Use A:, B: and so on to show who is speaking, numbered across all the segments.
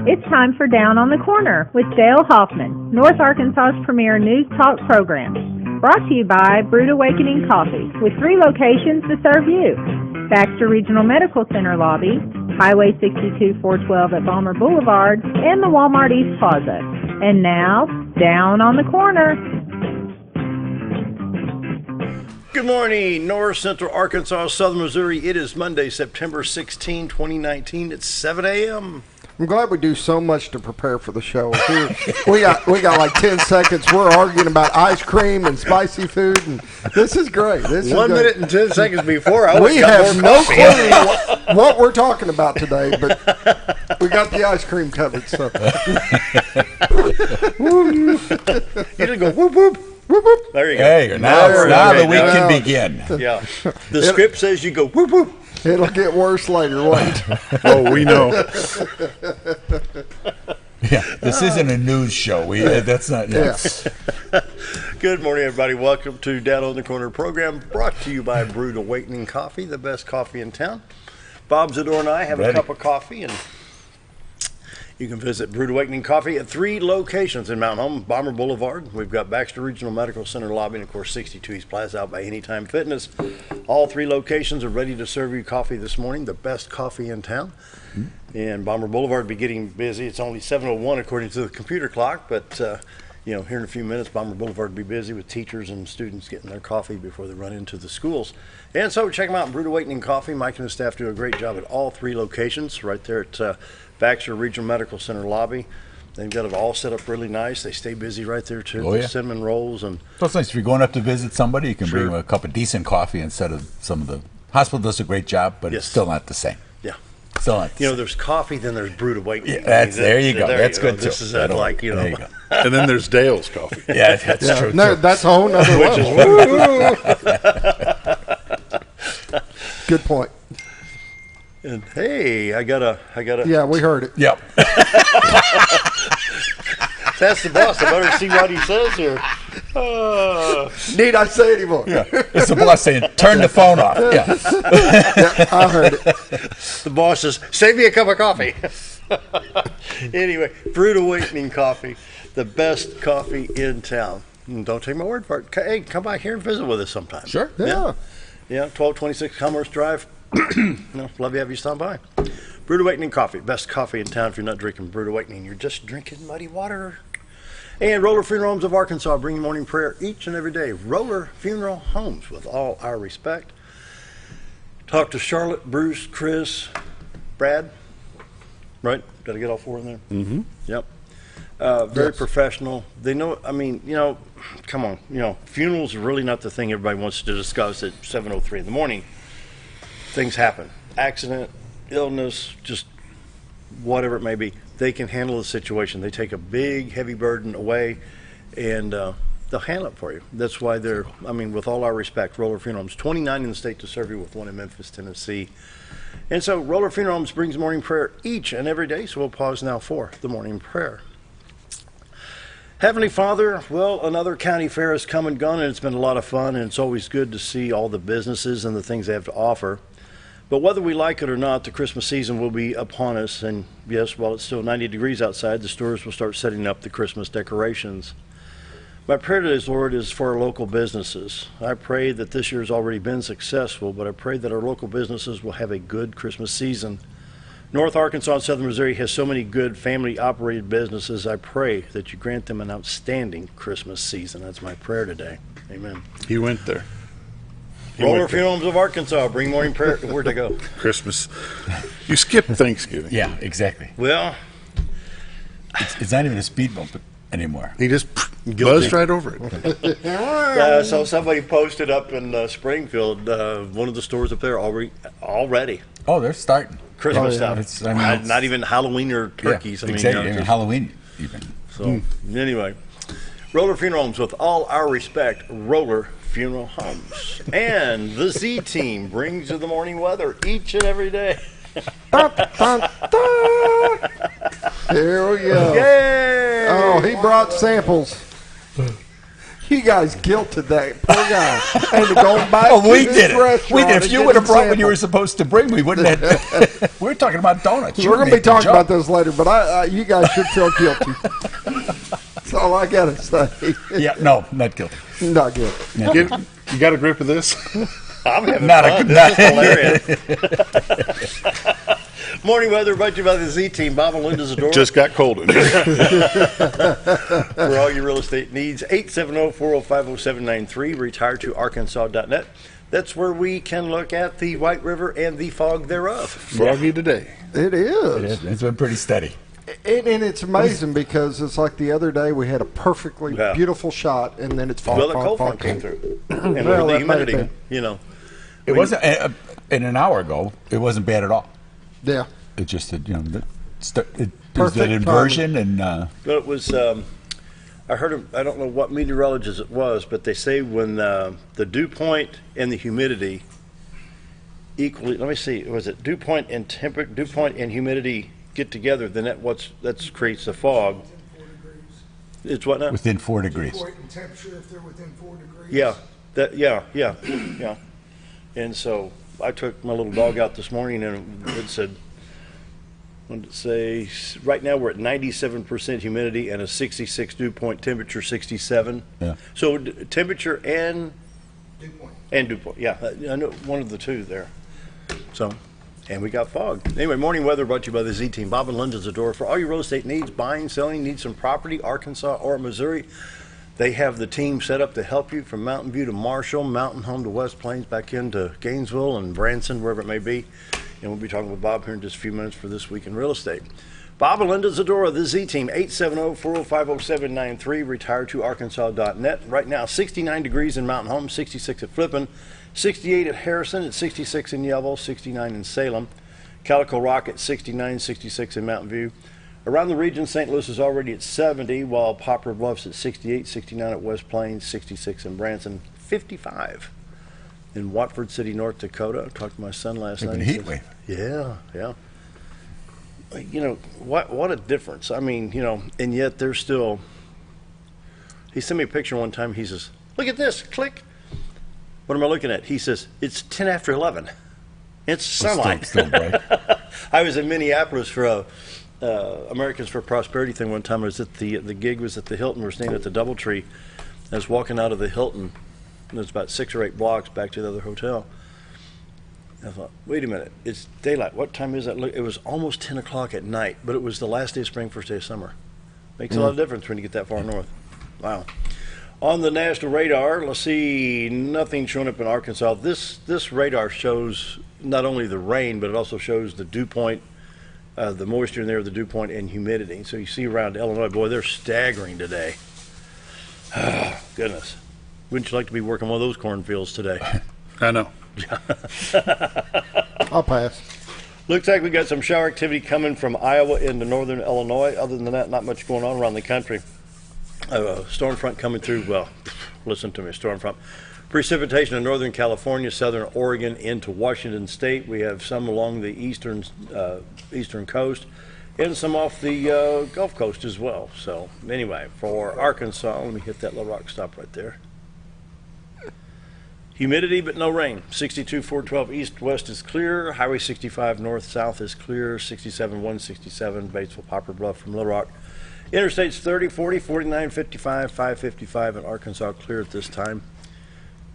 A: It's time for Down on the Corner with Dale Hoffman, North Arkansas's premier news talk program. Brought to you by Brood Awakening Coffee, with 3 locations to serve you. Baxter Regional Medical Center lobby, Highway 62 412 at Balmer Boulevard, and the Walmart East Plaza. And now, Down on the Corner.
B: Good morning, North Central Arkansas, Southern Missouri. It is Monday, September 16, 2019. It's 7 a.m.
C: I'm glad we do so much to prepare for the show. We got like 10 seconds. We're arguing about ice cream and spicy food, and this is great. This is
B: 1 minute and 10 seconds before, I
C: we have no clue what we're talking about today, but we got the ice cream covered. So
B: you just go whoop whoop.
C: Whoop, whoop.
B: There you go.
D: Hey, now the week can begin.
B: Yeah. The script says you go whoop whoop.
C: It'll get worse later. Wait.
E: Oh, we know.
D: Yeah, this isn't a news show. That's not.
C: Yes.
B: Good morning, everybody. Welcome to Down on the Corner program, brought to you by Brood Awakening Coffee, the best coffee in town. Bob, Zdora, and I have a cup of coffee, and you can visit Brood Awakening Coffee at 3 locations in Mount Home, Balmer Boulevard. We've got Baxter Regional Medical Center lobby, and of course 62 East Plaza out by Anytime Fitness. All 3 locations are ready to serve you coffee this morning, the best coffee in town. And Balmer Boulevard will be getting busy. It's only 7:01 according to the computer clock, but here in a few minutes, Balmer Boulevard will be busy with teachers and students getting their coffee before they run into the schools. And so check them out, Brood Awakening Coffee. Mike and his staff do a great job at all 3 locations right there at Baxter Regional Medical Center lobby. They've got it all set up really nice. They stay busy right there too.
D: Oh, yeah.
B: Cinnamon rolls and.
D: So it's nice if you're going up to visit somebody, you can bring them a cup of decent coffee instead of some of the hospital does a great job, but it's still not the same.
B: Yeah.
D: Still not.
B: There's coffee, then there's Brood Awakening.
D: Yeah, there you go. That's good too.
B: This is
D: There
B: like
D: you go.
E: And then there's Dale's coffee.
D: Yeah, that's true.
C: No,
D: too.
C: that's a whole nother level. Good point.
B: And hey, I gotta.
C: Yeah, we heard it.
D: Yep.
B: That's the boss. I better see what he says here.
C: Need I say anymore?
D: Yeah. It's the boss saying, turn the phone off. Yeah.
C: Yeah, I heard it.
B: The boss says, save me a cup of coffee. Anyway, Brood Awakening Coffee, the best coffee in town. And don't take my word for it. Hey, come by here and visit with us sometime.
D: Sure.
C: Yeah.
B: Yeah, 1226 Commerce Drive. Love to have you stop by. Brood Awakening Coffee, best coffee in town. If you're not drinking Brood Awakening, you're just drinking muddy water. And Roller Funeral Homes of Arkansas, bringing morning prayer each and every day. Roller Funeral Homes, with all our respect. Talk to Charlotte, Bruce, Chris, Brad. Right? Got to get all 4 in there?
E: Mm-hmm.
B: Yep. Very professional. They know, come on. Funerals are really not the thing everybody wants to discuss at 7:03 in the morning. Things happen. Accident, illness, just whatever it may be. They can handle the situation. They take a big, heavy burden away, and they'll handle it for you. That's why they're, with all our respect, Roller Funeral Homes, 29 in the state to serve you, with 1 in Memphis, Tennessee. And so Roller Funeral Homes brings morning prayer each and every day, so we'll pause now for the morning prayer. Heavenly Father, well, another county fair has come and gone, and it's been a lot of fun, and it's always good to see all the businesses and the things they have to offer. But whether we like it or not, the Christmas season will be upon us, and yes, while it's still 90 degrees outside, the stores will start setting up the Christmas decorations. My prayer today, Lord, is for our local businesses. I pray that this year has already been successful, but I pray that our local businesses will have a good Christmas season. North Arkansas and Southern Missouri has so many good family-operated businesses. I pray that you grant them an outstanding Christmas season. That's my prayer today. Amen.
E: He went there.
B: Roller Funeral Homes of Arkansas, bring morning prayer. Where'd I go?
E: Christmas. You skipped Thanksgiving.
D: Yeah, exactly.
B: Well,
D: It's not even a speed bump anymore.
E: He just buzzed right over it.
B: so somebody posted up in Springfield, one of the stores up there already.
D: Oh, they're starting.
B: Christmas
C: yeah.
B: stuff. Not even Halloween or turkeys.
D: Yeah, exactly. Halloween even.
B: So anyway, Roller Funeral Homes, with all our respect, Roller Funeral Homes. And the Z Team brings you the morning weather each and every day.
C: Dun, dun, dun. Here we go.
B: Yay!
C: Oh, he brought samples. You guys guilted that poor guy and going back
D: Oh,
C: to
D: we
C: his
D: did it.
C: restaurant
D: We did.
C: and
D: If you
C: getting
D: would have brought what you
C: sample.
D: were supposed to bring, we wouldn't have. We're talking about donuts.
C: We're going to be talking about those later, but you guys should feel guilty. That's all I got to say.
D: Yeah, no, not guilty.
C: Not guilty.
D: Not
E: Get,
D: guilty.
E: you got a grip of this?
B: I'm having
D: Not
B: fun.
D: a-
B: This is hilarious. Morning weather brought to you by the Z Team. Bob and Linda Zdora.
E: Just got cold in here.
B: For all your real estate needs, 870-405-0793, retiredtoarkansas.net. That's where we can look at the White River and the fog thereof.
E: Froggy today.
C: It is.
D: It's been pretty steady.
C: And it's amazing because it's like the other day we had a perfectly beautiful shot, and then it's fog,
B: Well, the
C: fog,
B: cold
C: fog,
B: front came
C: fog.
B: through. And
C: Well,
B: with the
C: that might have
B: humidity,
C: been.
B: you know.
D: It wasn't in an hour ago. It wasn't bad at all.
C: Yeah.
D: It just that there's
C: Perfect
D: that inversion and
B: Well, it was, I heard, I don't know what meteorologist it was, but they say when the dew point and the humidity equally, let me see, was it dew point and humidity get together, then that creates the fog. It's what now?
D: within 4 degrees.
F: Point in temperature if they're within 4 degrees.
B: Yeah. And so I took my little dog out this morning and it said, what did it say? Right now we're at 97% humidity and a 66 dew point, temperature 67.
D: Yeah.
B: So temperature and
F: Dew point.
B: dew point. Yeah, I know one of the two there. So, and we got fog. Anyway, morning weather brought to you by the Z Team. Bob and Linda Zdora. For all your real estate needs, buying, selling, need some property, Arkansas or Missouri, they have the team set up to help you from Mountain View to Marshall, Mountain Home to West Plains, back into Gainesville and Branson, wherever it may be. And we'll be talking with Bob here in just a few minutes for This Week in Real Estate. Bob and Linda Zdora, the Z Team, 870-405-0793, retiredtoarkansas.net. Right now, 69 degrees in Mountain Home, 66 at Flippin, 68 at Harrison, at 66 in Yellville, 69 in Salem, Calico Rock at 69, 66 in Mountain View. Around the region, St. Louis is already at 70, while Poplar Bluff's at 68, 69 at West Plains, 66 in Branson, 55 in Watford City, North Dakota. I talked to my son last night.
D: Been a
B: He
D: heat
B: says,
D: wave.
B: Yeah. You know, what a difference. I mean, you know, and yet there's still, he sent me a picture one time. He says, look at this, click. What am I looking at? He says, it's 10 after 11. It's sunlight.
D: Still bright.
B: I was in Minneapolis for a Americans for Prosperity thing one time. I was at the gig was at the Hilton. We're staying at the DoubleTree. I was walking out of the Hilton. And it's about 6 or 8 blocks back to the other hotel. I thought, wait a minute, it's daylight. What time is that? Look, it was almost 10 o'clock at night, but it was the last day of spring, first day of summer. Makes a lot of difference when you get that far north. Wow. On the national radar, let's see, nothing showing up in Arkansas. This radar shows not only the rain, but it also shows the dew point, the moisture in there, the dew point, and humidity. So you see around Illinois, boy, they're staggering today. Goodness. Wouldn't you like to be working one of those cornfields today?
E: I know.
C: I'll pass.
B: Looks like we got some shower activity coming from Iowa into northern Illinois. Other than that, not much going on around the country. Storm front coming through. Well, listen to me, storm front. Precipitation in northern California, southern Oregon into Washington State. We have some along the eastern coast and some off the Gulf Coast as well. So anyway, for Arkansas, let me hit that little rock stop right there. Humidity, but no rain. 62, 412 east-west is clear. Highway 65 north-south is clear. 67, 167, Batesville, Poplar Bluff from Little Rock. Interstates 30, 40, 49, 55, 555 in Arkansas clear at this time.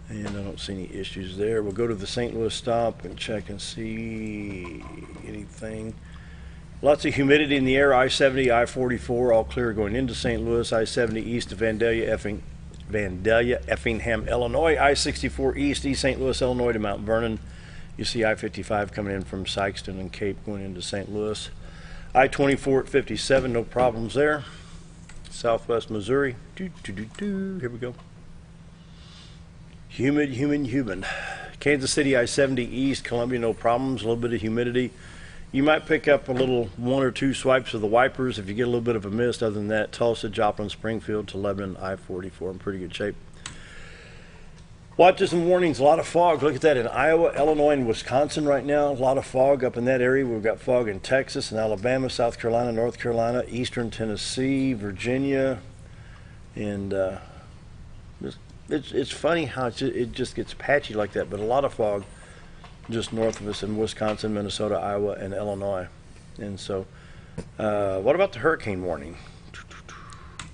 B: And I don't see any issues there. We'll go to the St. Louis stop and check and see anything. Lots of humidity in the air. I-70, I-44, all clear going into St. Louis. I-70 east to Vandalia, Effingham, Illinois. I-64 east St. Louis, Illinois to Mount Vernon. You see I-55 coming in from Sykeston and Cape going into St. Louis. I-24 at 57, no problems there. Southwest Missouri. Here we go. Humid. Kansas City, I-70 east, Columbia, no problems. A little bit of humidity. You might pick up a little 1 or 2 swipes of the wipers if you get a little bit of a mist. Other than that, Tulsa, Joplin, Springfield to Lebanon, I-44 in pretty good shape. Watches and warnings, a lot of fog. Look at that in Iowa, Illinois, and Wisconsin right now. A lot of fog up in that area. We've got fog in Texas and Alabama, South Carolina, North Carolina, eastern Tennessee, Virginia, and it's funny how it just gets patchy like that, but a lot of fog just north of us in Wisconsin, Minnesota, Iowa, and Illinois. And so, what about the hurricane warning?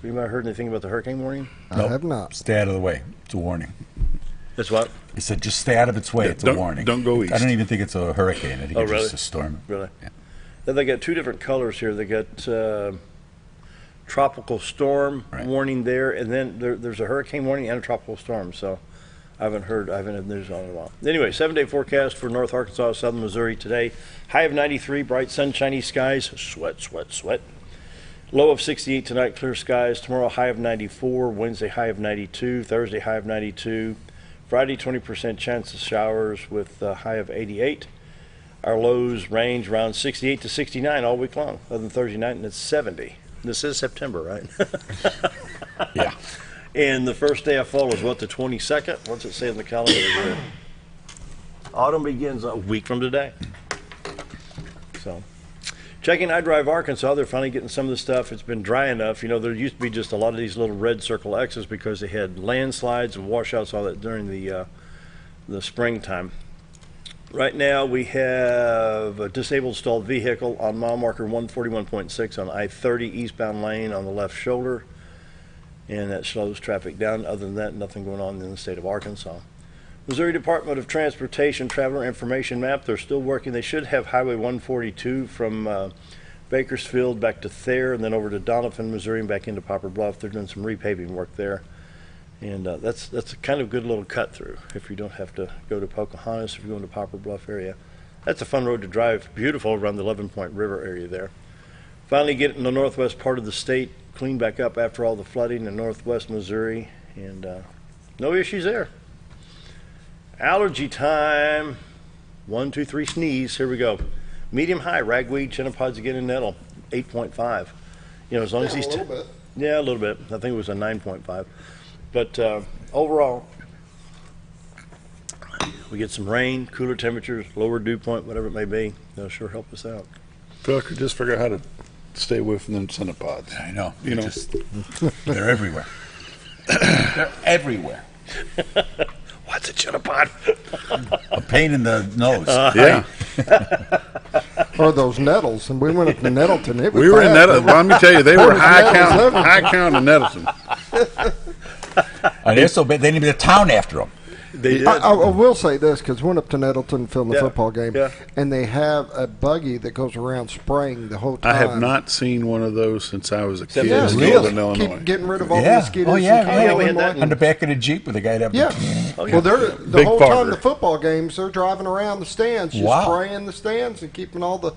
B: Anybody heard anything about the hurricane warning?
C: I have not.
D: Stay out of the way. It's a warning.
B: That's what?
D: He said just stay out of its way. It's a warning.
E: Don't go east.
D: I don't even think it's a hurricane. I think it's
B: really?
D: just a storm.
B: Really?
D: Yeah.
B: Then they got two different colors here. They got tropical storm warning there, and then there's a hurricane warning and a tropical storm. So I haven't had news on it in a while. Anyway, 7-day forecast for North Arkansas, Southern Missouri today. High of 93, bright sunshiny skies. Sweat, sweat, sweat. Low of 68 tonight, clear skies. Tomorrow, high of 94. Wednesday, high of 92. Thursday, high of 92. Friday, 20% chance of showers with a high of 88. Our lows range around 68 to 69 all week long, other than Thursday night, and it's 70. This is September, right?
D: Yeah.
B: And the first day of fall is what, the 22nd? What's it say in the calendar? Autumn begins a week from today. So, checking iDrive Arkansas, they're finally getting some of the stuff. It's been dry enough. You know, there used to be just a lot of these little red circle X's because they had landslides and washouts, all that during the springtime. Right now, we have a disabled stalled vehicle on mile marker 141.6 on I-30 eastbound lane on the left shoulder, and that slows traffic down. Other than that, nothing going on in the state of Arkansas. Missouri Department of Transportation Traveler Information Map, they're still working. They should have Highway 142 from Bakersfield back to Thayer and then over to Doniphan, Missouri, and back into Poplar Bluff. They're doing some repaving work there. And that's a kind of good little cut through if you don't have to go to Pocahontas, if you're going to Poplar Bluff area. That's a fun road to drive. Beautiful around the 11 Point River area there. Finally getting the northwest part of the state cleaned back up after all the flooding in northwest Missouri, and no issues there. Allergy time. 1, 2, 3 sneeze. Here we go. Medium high, ragweed, chennapods again in nettle. 8.5. You know, as long as he's...
C: a little bit.
B: Yeah, a little bit. I think it was a 9.5. But overall, we get some rain, cooler temperatures, lower dew point, whatever it may be. That'll sure help us out.
E: I feel like I could just figure out how to stay away from them centipods.
D: I know.
E: You know.
D: They're everywhere. They're everywhere.
B: What's a chenapod?
D: A pain in the nose.
E: Yeah.
C: Or those nettles, and we went up to Nettleton. It was
E: We were in
C: bad.
E: Nettleton. Well, let me tell you, they were
C: was nettles
E: high count in Nettleton.
D: And they're so bad, they named a town after them.
B: They did.
C: I will say this, because we went up to Nettleton filmed the
B: Yeah,
C: football game,
B: yeah.
C: and they have a buggy that goes around spraying the whole time.
E: I have not seen one of those since I was a kid
B: Yeah,
E: in
D: really?
E: Northern Illinois.
C: Keep getting rid of all the
D: Yeah.
C: mosquitoes.
D: Oh, yeah,
C: you can
D: yeah,
C: get
B: we
C: them
B: had that
C: away.
D: On the back of the Jeep with the guy that.
C: Yeah.
B: Oh, yeah.
C: Well, they're the
E: Big
C: whole
E: Parker.
C: time the football games, they're driving around the stands, just
D: Wow.
C: spraying the stands and keeping all the.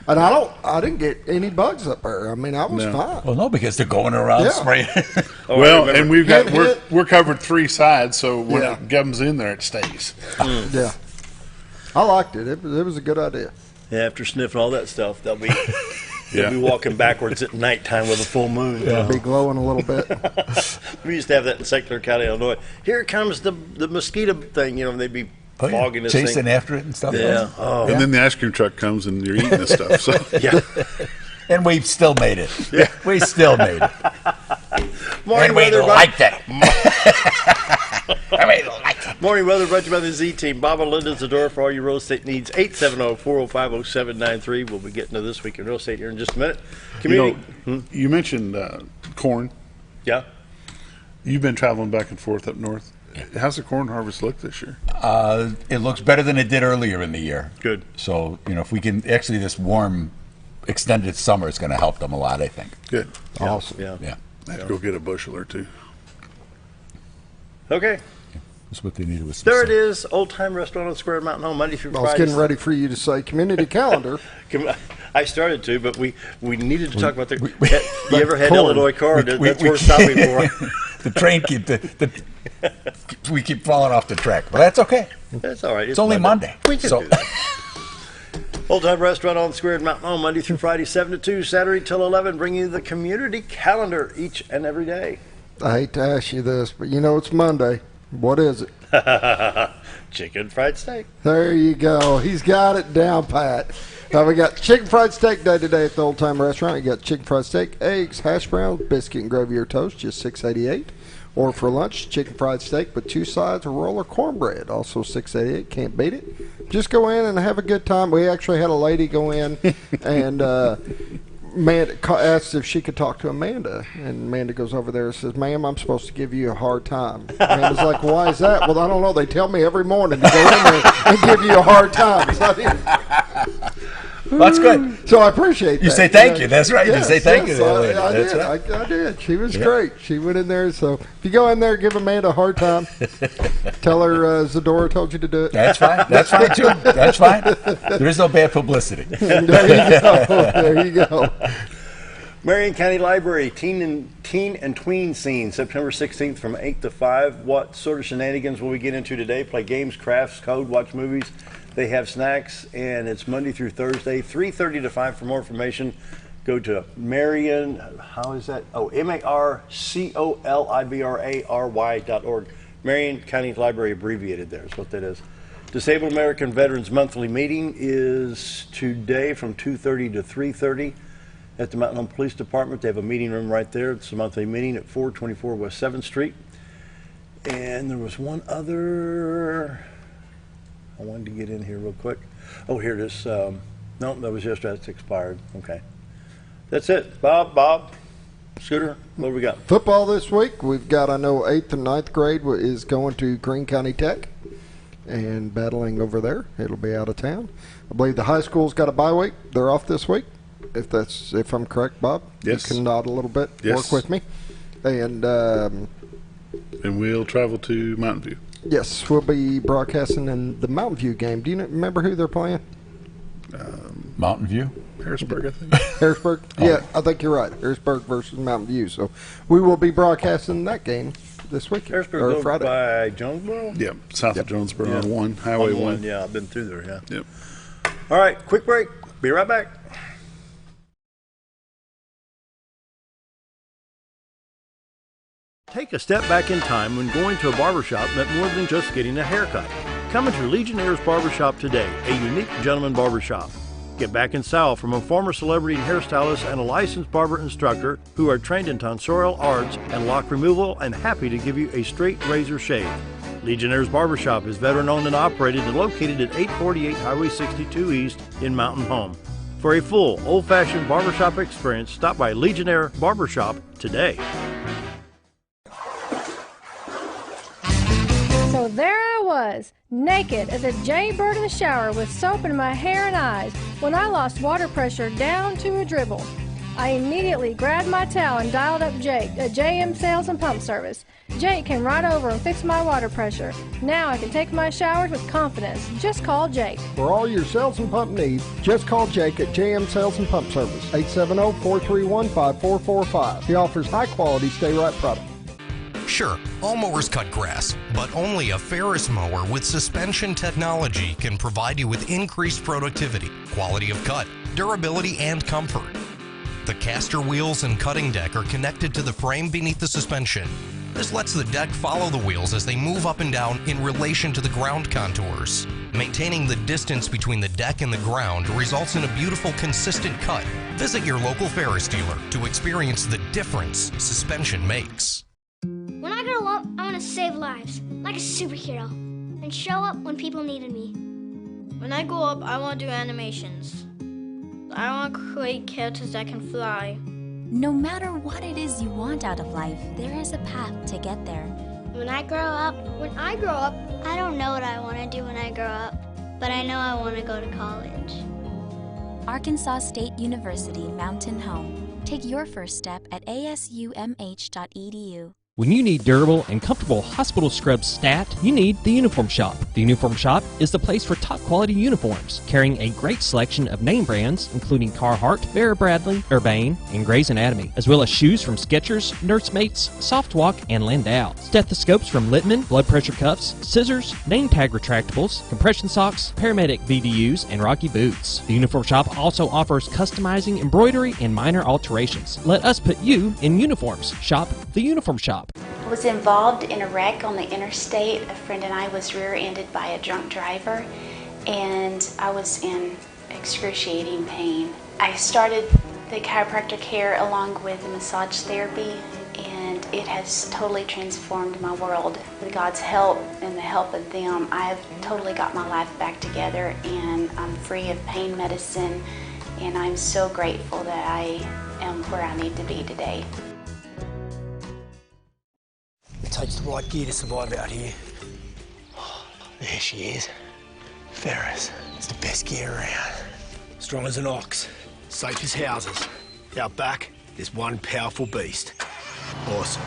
C: And I didn't get any bugs up there. I mean, I was
E: No.
C: fine.
D: Well, no, because they're going around
C: Yeah.
D: spraying.
B: Oh, I
E: Well,
B: remember.
E: and we've got
C: Hit.
E: we're covered 3 sides, so when
C: Yeah.
E: it comes in there, it stays.
C: Yeah, I liked it. It was a good idea.
B: Yeah, after sniffing all that stuff, they'll be
E: Yeah.
B: be walking backwards at nighttime with a full moon.
C: Be glowing a little bit.
B: We used to have that in Secular County, Illinois. Here comes the mosquito thing, you know, and they'd be fogging this
D: Chasing
B: thing.
D: after it and stuff.
B: Yeah. Oh,
E: And then the ice cream truck comes and you're eating the stuff. So
B: yeah.
D: And we've still made it. Yeah. We still made it.
B: Morning
D: And we
B: weather,
D: liked it. And we liked it.
B: Morning weather brought to you by the Z Team. Bob and Linda Zdora for all your real estate needs. 870-405-0793. We'll be getting to this week in real estate here in just a minute. Community.
E: you mentioned corn.
B: Yeah.
E: You've been traveling back and forth up north. How's the corn harvest look this year?
D: It looks better than it did earlier in the year.
B: Good.
D: So, you know, if we can, actually this warm, extended summer is going to help them a lot, I think.
E: Good.
C: Awesome.
B: Yeah.
D: Yeah.
E: I have to go get a bushel or 2.
B: Okay.
D: That's what they needed was some
B: There it
D: sun.
B: is. Old Time Restaurant on Square Mountain Home, Monday through
C: I was
B: Friday.
C: getting ready for you to say community calendar.
B: I started to, but we needed to talk about the.
D: we-
B: you ever had
C: corn.
B: Illinois corn?
D: We-
B: That's
D: we
B: worth stopping for.
D: The train we keep falling off the track. But that's okay.
B: That's all right.
D: It's only Monday.
B: We can
D: So-
B: do that. Old Time Restaurant on the Square in Mountain Home, Monday through Friday, 7 to 2, Saturday till 11, bringing you the community calendar each and every day.
C: I hate to ask you this, but you know it's Monday. What is it?
B: Chicken fried steak.
C: There you go. He's got it down pat. Now we got chicken fried steak day today at the Old Time Restaurant. You got chicken fried steak, eggs, hash browns, biscuit and gravy or toast, just $6.88. Or for lunch, chicken fried steak with 2 sides, a roll of cornbread. Also $6.88. Can't beat it. Just go in and have a good time. We actually had a lady go in and asked if she could talk to Amanda. And Amanda goes over there and says, "Ma'am, I'm supposed to give you a hard time." Amanda's like, "Why is that?" "Well, I don't know. They tell me every morning to go in there and give you a hard time."
D: That's good.
C: So I appreciate that.
D: You say thank you. That's right.
C: Yes,
D: you say thank you. To that lady.
C: I
D: That's
C: did.
D: right.
C: I did. She was great. She went in there. So if you go in there, give Amanda a hard time. Tell her Zdora told you to do it.
D: That's fine. That's fine, too. That's fine. There is no bad publicity.
C: There you go. There you go.
B: Marion County Library, teen and tween scene, September 16th from 8 to 5. What sort of shenanigans will we get into today? Play games, crafts, code, watch movies. They have snacks, and it's Monday through Thursday, 3:30 to 5. For more information, go to Marion, how is that? Oh, MARCOLIBRARY.org. Marion County Library abbreviated there is what that is. Disabled American Veterans Monthly Meeting is today from 2:30 to 3:30 at the Mountain Home Police Department. They have a meeting room right there. It's a monthly meeting at 424 West 7th Street. And there was one other I wanted to get in here real quick. Oh, here it is. No, that was yesterday. It's expired. Okay. That's it. Bob, Scooter, what do we got?
C: Football this week. We've got, I know, 8th and 9th grade is going to Greene County Tech and battling over there. It'll be out of town. I believe the high school's got a bye week. They're off this week. If I'm correct, Bob.
E: Yes.
C: You can nod a little bit.
E: Yes.
C: Work with me. And
E: we'll travel to Mountain View.
C: yes, we'll be broadcasting in the Mountain View game. Do you remember who they're playing?
D: Mountain View?
E: Harrisburg, I think.
C: Harrisburg? Yeah, I think you're right. Harrisburg versus Mountain View. So we will be broadcasting that game this week.
B: Harrisburg
C: or
B: over
C: Friday.
B: by Jonesboro?
E: Yep, south of Jonesboro on 1, Highway 1.
B: Yeah, I've been through there, yeah.
E: Yep.
B: All right, quick break. Be right back. Take a step back in time when going to a barbershop meant more than just getting a haircut. Come into Legionnaire's Barbershop today, a unique gentleman barbershop. Get back in style from a former celebrity hairstylist and a licensed barber instructor who are trained in tonsorial arts and lock removal and happy to give you a straight razor shave. Legionnaire's Barbershop is veteran-owned and operated and located at 848 Highway 62 East in Mountain Home. For a full, old-fashioned barbershop experience, stop by Legionnaire Barbershop today.
G: So there I was, naked as a jaybird in the shower with soap in my hair and eyes when I lost water pressure down to a dribble. I immediately grabbed my towel and dialed up Jake at JM Sales and Pump Service. Jake came right over and fixed my water pressure. Now I can take my showers with confidence. Just call Jake.
C: For all your sales and pump needs, just call Jake at JM Sales and Pump Service, 870-431-5445. He offers high-quality stay-right product.
H: Sure, all mowers cut grass, but only a Ferris mower with suspension technology can provide you with increased productivity, quality of cut, durability, and comfort. The caster wheels and cutting deck are connected to the frame beneath the suspension. This lets the deck follow the wheels as they move up and down in relation to the ground contours. Maintaining the distance between the deck and the ground results in a beautiful, consistent cut. Visit your local Ferris dealer to experience the difference suspension makes.
I: When I grow up, I want to save lives, like a superhero, and show up when people needed me.
J: When I grow up, I want to do animations. I want to create characters that can fly.
K: No matter what it is you want out of life, there is a path to get there.
I: When I grow up, I don't know what I want to do when I grow up, but I know I want to go to college.
K: Arkansas State University Mountain Home. Take your first step at asumh.edu.
L: When you need durable and comfortable hospital scrubs stat, you need the Uniform Shop. The Uniform Shop is the place for top quality uniforms, carrying a great selection of name brands, including Carhartt, Vera Bradley, Urbane, and Grey's Anatomy, as well as shoes from Skechers, Nursemates, Softwalk, and Landau, stethoscopes from Littman, blood pressure cuffs, scissors, name tag retractables, compression socks, paramedic VDUs, and Rocky boots. The Uniform Shop also offers customizing, embroidery, and minor alterations. Let us put you in uniforms. Shop the Uniform Shop.
M: I was involved in a wreck on the interstate. A friend and I was rear-ended by a drunk driver, and I was in excruciating pain. I started the chiropractor care along with the massage therapy, and it has totally transformed my world. With God's help and the help of them, I have totally got my life back together, and I'm free of pain medicine, and I'm so grateful that I am where I need to be today.
N: It takes the right gear to survive out here. There she is. Ferris. It's the best gear around. Strong as an ox, safe as houses. Out back, there's one powerful beast. Awesome.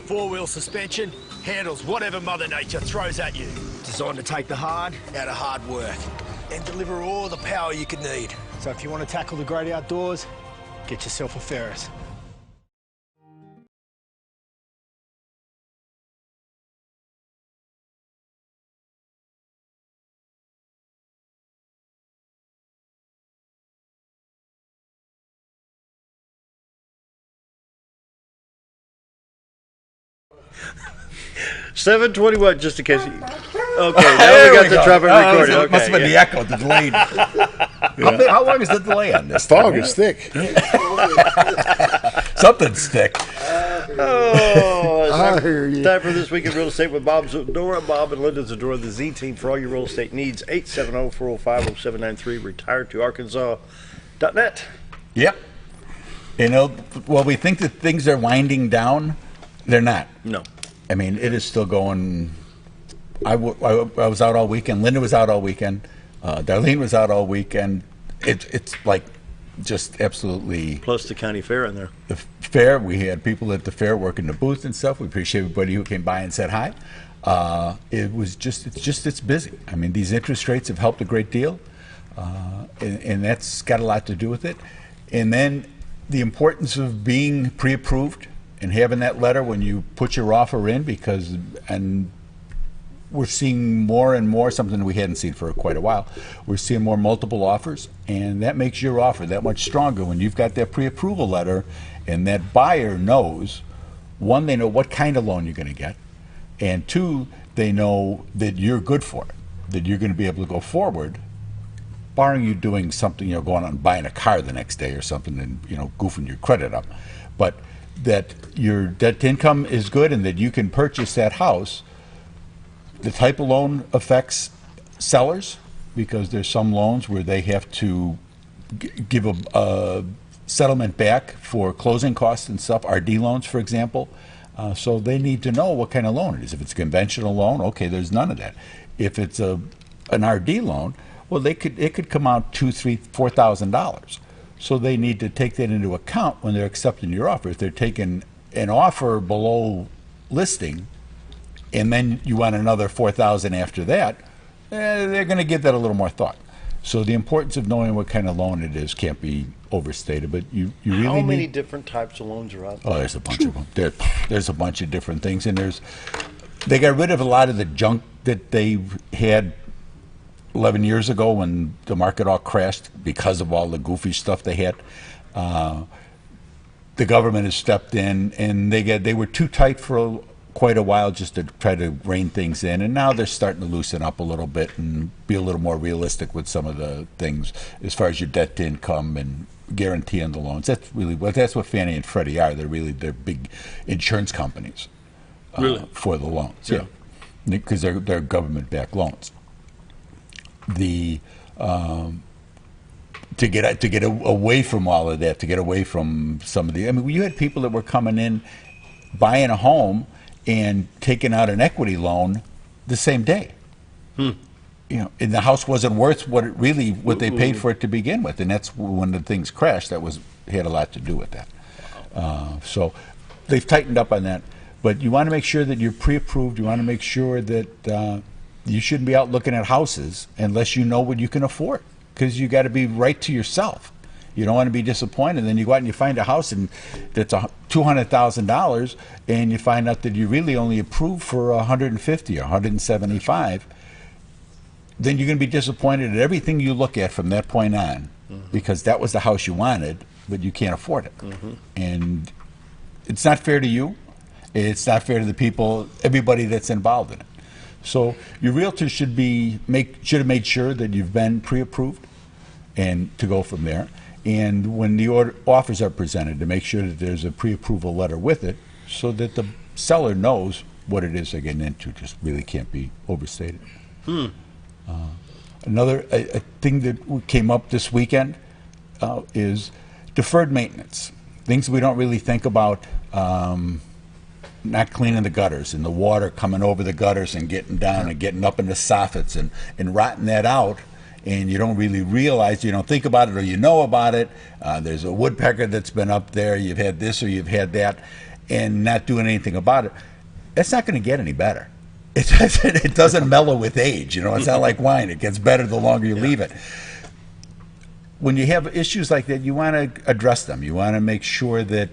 N: Four-wheel suspension, handles whatever Mother Nature throws at you. Designed to take the hard out of hard work and deliver all the power you could need. So if you want to tackle the great outdoors, get yourself a Ferris.
B: $7.21, just in case. Okay, now we got the trumpet recording.
D: It must have been the echo, the delay. How long is the delay on this?
E: Fog is thick.
D: Something's thick.
B: I hear you. Time for This Week in Real Estate with Bob Zdora. Bob and Linda Zdora, the Z Team for all your real estate needs. 870-405-0793. Retired to Arkansas.net.
D: Yep. You know, well, we think that things are winding down. They're not.
B: No.
D: I mean, it is still going. I was out all weekend. Linda was out all weekend. Darlene was out all weekend. It's like just absolutely.
B: Plus the county fair in there.
D: The fair, we had people at the fair working the booth and stuff. We appreciate everybody who came by and said hi. It's busy. I mean, these interest rates have helped a great deal, and that's got a lot to do with it. And then the importance of being pre-approved and having that letter when you put your offer in, and we're seeing more and more, something we hadn't seen for quite a while. We're seeing more multiple offers, and that makes your offer that much stronger when you've got that pre-approval letter, and that buyer knows, one, they know what kind of loan you're going to get, and two, they know that you're good for it, that you're going to be able to go forward, barring you doing something, going out and buying a car the next day or something and, goofing your credit up. But that your debt to income is good and that you can purchase that house. The type of loan affects sellers because there's some loans where they have to give a settlement back for closing costs and stuff, RD loans, for example. So they need to know what kind of loan it is. If it's a conventional loan, okay, there's none of that. If it's an RD loan, well, it could come out $2,000, $3,000, $4,000. So they need to take that into account when they're accepting your offer. If they're taking an offer below listing, and then you want another $4,000 after that, they're going to give that a little more thought. So the importance of knowing what kind of loan it is can't be overstated. But you really
B: How many different types of loans are out there?
D: Oh, there's a bunch of them. There's a bunch of different things, and they got rid of a lot of the junk that they had 11 years ago when the market all crashed because of all the goofy stuff they had. The government has stepped in, and they were too tight for quite a while just to try to rein things in, and now they're starting to loosen up a little bit and be a little more realistic with some of the things as far as your debt to income and guaranteeing the loans. That's what Fannie and Freddie are. They're big insurance companies for the loans. Yeah, because they're government-backed loans. To get away from all of that, to get away from some of you had people that were coming in, buying a home and taking out an equity loan the same day. And the house wasn't worth what they paid for it to begin with, and that's when the things crashed. Had a lot to do with that. So they've tightened up on that, but you want to make sure that you're pre-approved. You want to make sure that you shouldn't be out looking at houses unless you know what you can afford, because you got to be right to yourself. You don't want to be disappointed. Then you go out and you find a house that's $200,000, and you find out that you really only approved for $150,000 or $175,000. Then you're going to be disappointed at everything you look at from that point on, because that was the house you wanted, but you can't afford it. And it's not fair to you. It's not fair to the people, everybody that's involved in it. So your realtor should have made sure that you've been pre-approved, and to go from there. And when the offers are presented, to make sure that there's a pre-approval letter with it, so that the seller knows what it is they're getting into. Just really can't be overstated. Another a thing that came up this weekend is deferred maintenance. Things we don't really think about. Not cleaning the gutters and the water coming over the gutters and getting down and getting up in the soffits and rotting that out. And you don't really realize, you don't think about it or you know about it. There's a woodpecker that's been up there, you've had this or you've had that, and not doing anything about it. That's not going to get any better. It doesn't mellow with age. It's not like wine. It gets better the longer you leave it. When you have issues like that, you want to address them. You want to make sure that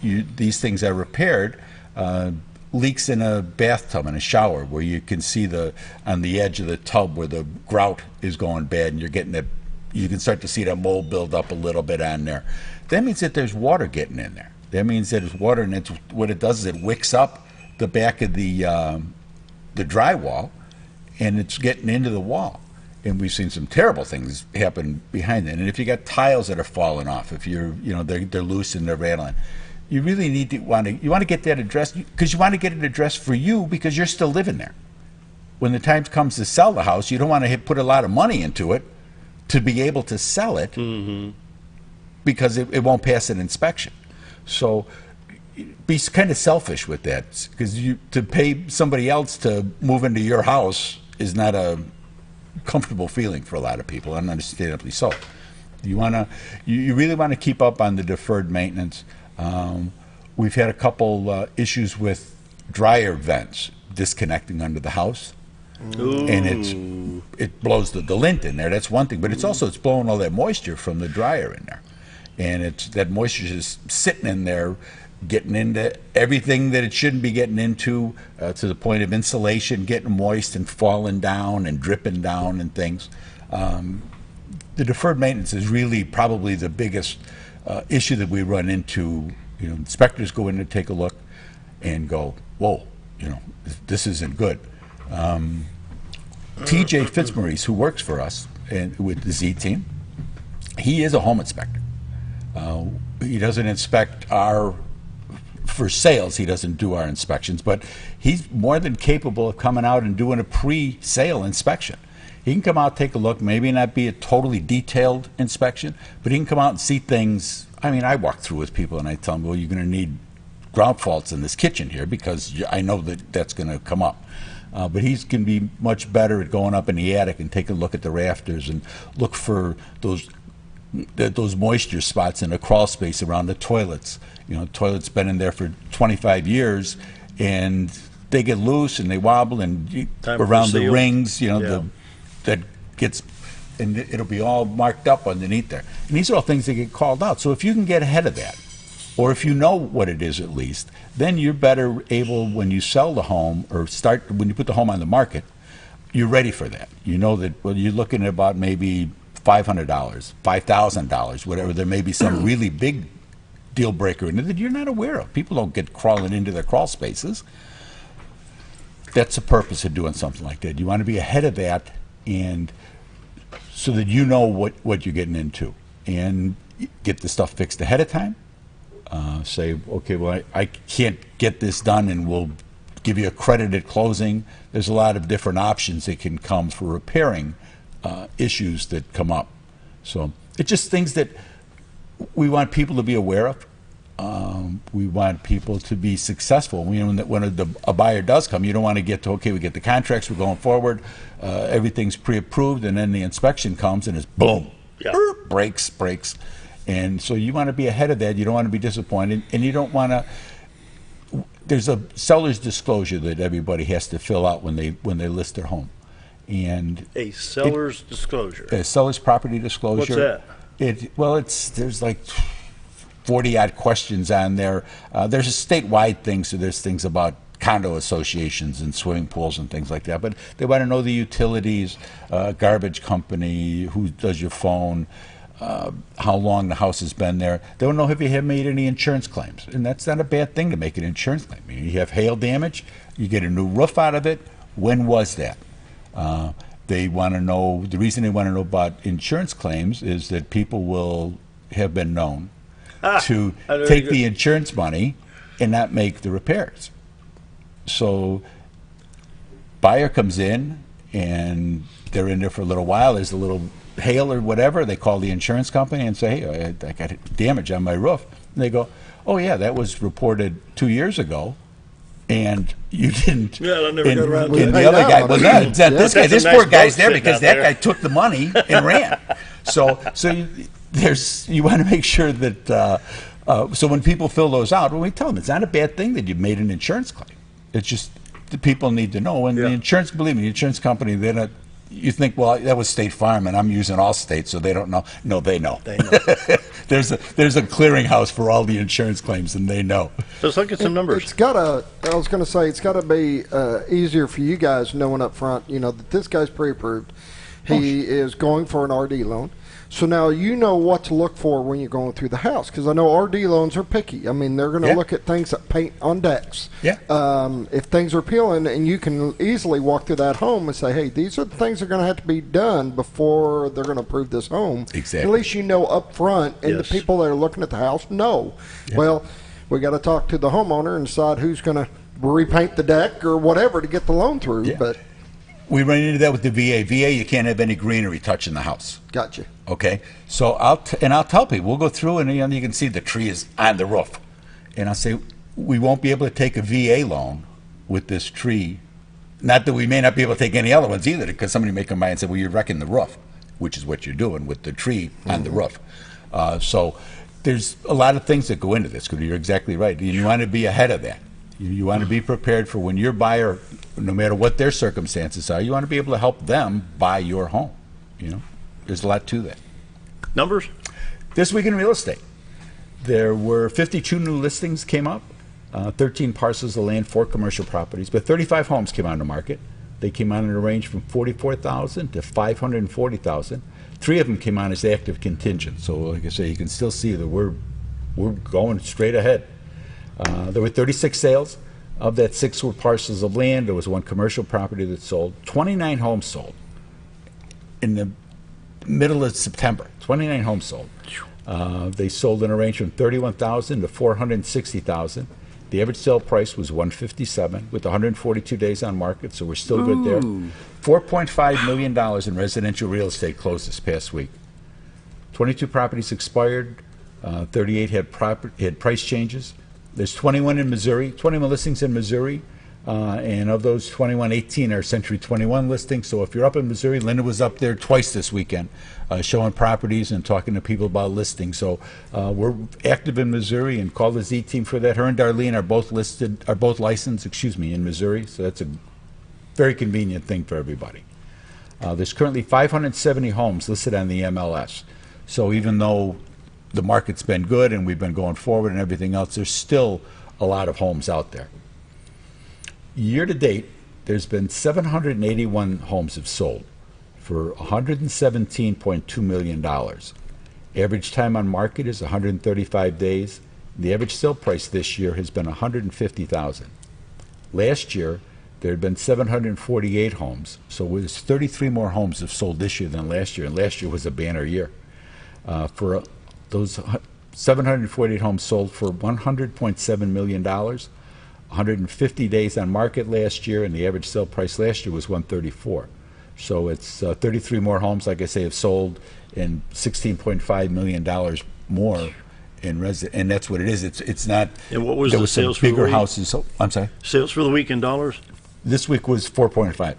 D: these things are repaired. Leaks in a bathtub and a shower where you can see on the edge of the tub where the grout is going bad, and you're getting you can start to see that mold build up a little bit on there. That means that there's water getting in there. That means that it's water, and what it does is it wicks up the back of the drywall, and it's getting into the wall. And we've seen some terrible things happen behind it. And if you got tiles that are falling off, if they're loose and they're rattling, you really need to want to get that addressed, because you want to get it addressed for you, because you're still living there. When the time comes to sell the house, you don't want to put a lot of money into it to be able to sell it, because it won't pass an inspection. So be kind of selfish with that, because to pay somebody else to move into your house is not a comfortable feeling for a lot of people, and understandably so. You really want to keep up on the deferred maintenance. We've had a couple issues with dryer vents disconnecting under the house. Ooh. And it blows the lint in there. That's one thing, but it's blowing all that moisture from the dryer in there, and that moisture is just sitting in there, getting into everything that it shouldn't be getting into, to the point of insulation getting moist and falling down and dripping down and things. The deferred maintenance is really probably the biggest issue that we run into. Inspectors go in to take a look and go, whoa, this isn't good. TJ Fitzmaurice, who works for us with the Z team, he is a home inspector. He doesn't inspect for sales, he doesn't do our inspections, but he's more than capable of coming out and doing a pre-sale inspection. He can come out, take a look, maybe not be a totally detailed inspection, but he can come out and see things. I walk through with people and I tell them, well, you're going to need ground faults in this kitchen here, because I know that's going to come up. But he's going to be much better at going up in the attic and take a look at the rafters and look for those moisture spots in the crawl space around the toilets. Toilets been in there for 25 years, and they get loose and they wobble, and around the rings, that gets, and it'll be all marked up underneath there. And these are all things that get called out. So if you can get ahead of that, or if you know what it is at least, then you're better able, when you sell the home or when you put the home on the market, you're ready for that. You know that, well, you're looking at about maybe $500, $5,000, whatever. There may be some really big deal breaker in it that you're not aware of. People don't get crawling into their crawl spaces. That's the purpose of doing something like that. You want to be ahead of that, and so that you know what you're getting into, and get the stuff fixed ahead of time. Say, okay, well, I can't get this done, and we'll give you a credit at closing. There's a lot of different options that can come for repairing issues that come up. So it's just things that we want people to be aware of. We want people to be successful. When a buyer does come, you don't want to get to, okay, we get the contracts, we're going forward, everything's pre-approved, and then the inspection comes and it's boom, breaks. And so you want to be ahead of that. You don't want to be disappointed, and you don't want to. There's a seller's disclosure that everybody has to fill out when they list their home, and
B: a seller's disclosure.
D: A seller's property disclosure.
B: What's that?
D: There's like 40-odd questions on there. There's a statewide thing, so there's things about condo associations and swimming pools and things like that. But they want to know the utilities, garbage company, who does your phone, how long the house has been there. They want to know if you have made any insurance claims. And that's not a bad thing to make an insurance claim. You have hail damage, you get a new roof out of it. When was that? They want to know, the reason they want to know about insurance claims is that people will have been known to take the insurance money and not make the repairs. So buyer comes in and they're in there for a little while. There's a little hail or whatever. They call the insurance company and say, hey, I got damage on my roof. And they go, oh yeah, that was reported 2 years ago. And you didn't.
B: Yeah, I never got around to
D: and
B: it.
D: the other guy, well, no, this guy, this poor guy's there because that guy took the money and ran. So you want to make sure that. So when people fill those out, when we tell them it's not a bad thing that you made an insurance claim. It's just the people need to know. And the insurance, believe me, the insurance company, they're not. You think, well, that was State Farm, and I'm using Allstate, so they don't know. No, they know. They know. there's a clearinghouse for all the insurance claims, and they know.
B: Let's look at some numbers.
C: It's got to. I was going to say it's got to be easier for you guys knowing up front. You know that this guy's pre-approved. He is going for an RD loan. So now you know what to look for when you're going through the house, because I know RD loans are picky. I mean, they're going to look at things that paint on decks.
D: Yeah.
C: If things are peeling, and you can easily walk through that home and say, hey, these are the things that are going to have to be done before they're going to approve this home.
D: Exactly.
C: At least you know up front, and the people that are looking at the house know. Yeah. Well, we got to talk to the homeowner and decide who's going to repaint the deck or whatever to get the loan through.
D: Yeah.
C: But
D: we run into that with the VA. VA, you can't have any greenery touching the house.
C: Gotcha.
D: Okay, so I'll tell people, we'll go through and you can see the tree is on the roof, and I'll say we won't be able to take a VA loan with this tree. Not that we may not be able to take any other ones either, because somebody may come by and say, well, you're wrecking the roof, which is what you're doing with the tree on the roof. So there's a lot of things that go into this. Because you're exactly right. You want to be ahead of that. You want to be prepared for when your buyer, no matter what their circumstances are, you want to be able to help them buy your home. You know, there's a lot to that.
B: Numbers?
D: This week in real estate, there were 52 new listings came up, 13 parcels of land, 4 commercial properties, but 35 homes came on the market. They came on in a range from 44,000 to 540,000. 3 of them came on as active contingent. So, like I say, you can still see that we're going straight ahead. There were 36 sales. Of that, 6 were parcels of land. There was 1 commercial property that sold. 29 homes sold in the middle of September. 29 homes sold. They sold in a range from 31,000 to 460,000. The average sale price was 157 with 142 days on market, so we're still good there. $4.5 million in residential real estate closed this past week. 22 properties expired. 38 had price changes. There's 21 in Missouri, 21 listings in Missouri, and of those 21, 18 are Century 21 listings. So if you're up in Missouri, Linda was up there twice this weekend, showing properties and talking to people about listings. So we're active in Missouri, and call the Z team for that. Her and Darlene are both licensed, in Missouri. So that's a very convenient thing for everybody. There's currently 570 homes listed on the MLS. So even though the market's been good and we've been going forward and everything else, there's still a lot of homes out there. Year to date, there's been 781 homes have sold for $117.2 million. Average time on market is 135 days. The average sale price this year has been $150,000. Last year, there had been 748 homes, so there's 33 more homes have sold this year than last year, and last year was a banner year. For those 748 homes sold for $100.7 million, 150 days on market last year, and the average sale price last year was $134. So it's 33 more homes, like I say, have sold, and $16.5 million more in and that's what it is. It's not.
B: And what was
D: there
B: the
D: was
B: sales
D: some
B: for the
D: bigger
B: week?
D: houses? I'm sorry.
B: Sales for the week in dollars?
D: This week was 4.5.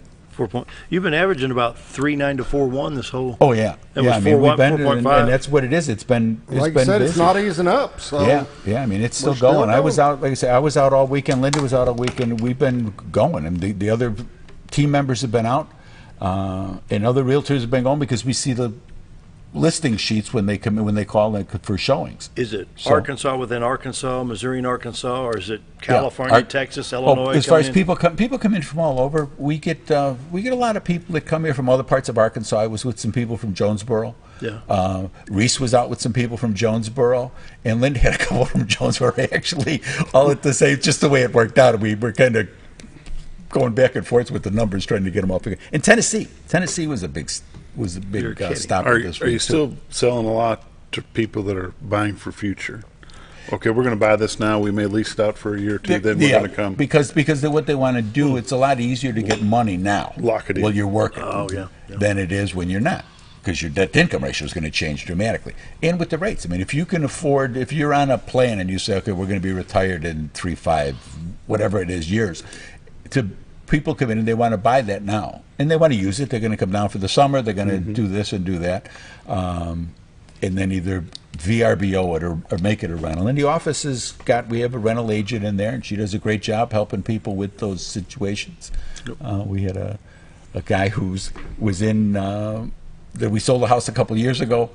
B: You've been averaging about 3.9 to 4.1 this whole.
D: Oh yeah,
B: That
D: yeah.
B: was
D: I mean, we've
B: 4.1,
D: been,
B: 4.5.
D: and that's what it is. It's been.
C: Like
D: been
C: I said,
D: busy.
C: it's not easing up. So
D: Yeah. I mean, it's still
C: we're still
D: going. I was
C: going.
D: out, like I said, I was out all weekend. Linda was out all weekend. We've been going, and the other team members have been out, and other realtors have been going because we see the listing sheets when they come in, when they call for showings.
B: Is it
D: So-
B: Arkansas within Arkansas, Missouri and Arkansas, or is it California,
D: Ar-
B: Texas, Illinois?
D: As far as
B: coming in?
D: people come in from all over. We get a lot of people that come here from other parts of Arkansas. I was with some people from Jonesboro.
B: Yeah.
D: Reese was out with some people from Jonesboro, and Linda had a couple from Jonesboro. Actually, all at the same, just the way it worked out. We were kind of going back and forth with the numbers, trying to get them all figured. And Tennessee was a big
B: You're kidding.
D: stop
E: Are
D: this
E: you
D: week,
E: still
D: too.
E: selling a lot to people that are buying for future? Okay, we're going to buy this now. We may lease it out for a year or two. Then we're going to come.
D: Because what they want to do, it's a lot easier to get money now.
E: Lock it in
D: while you're working.
B: Oh, yeah.
D: Than it is when you're not. Because your debt-to-income ratio is going to change dramatically. And with the rates. I mean, if you can afford, if you're on a plan and you say, okay, we're going to be retired in 3, 5, whatever it is, years, people come in and they want to buy that now. And they want to use it. They're going to come down for the summer. They're going to do this and do that. And then either VRBO it or make it a rental. And the office we have a rental agent in there, and she does a great job helping people with those situations. We had a guy was in, that we sold a house a couple of years ago,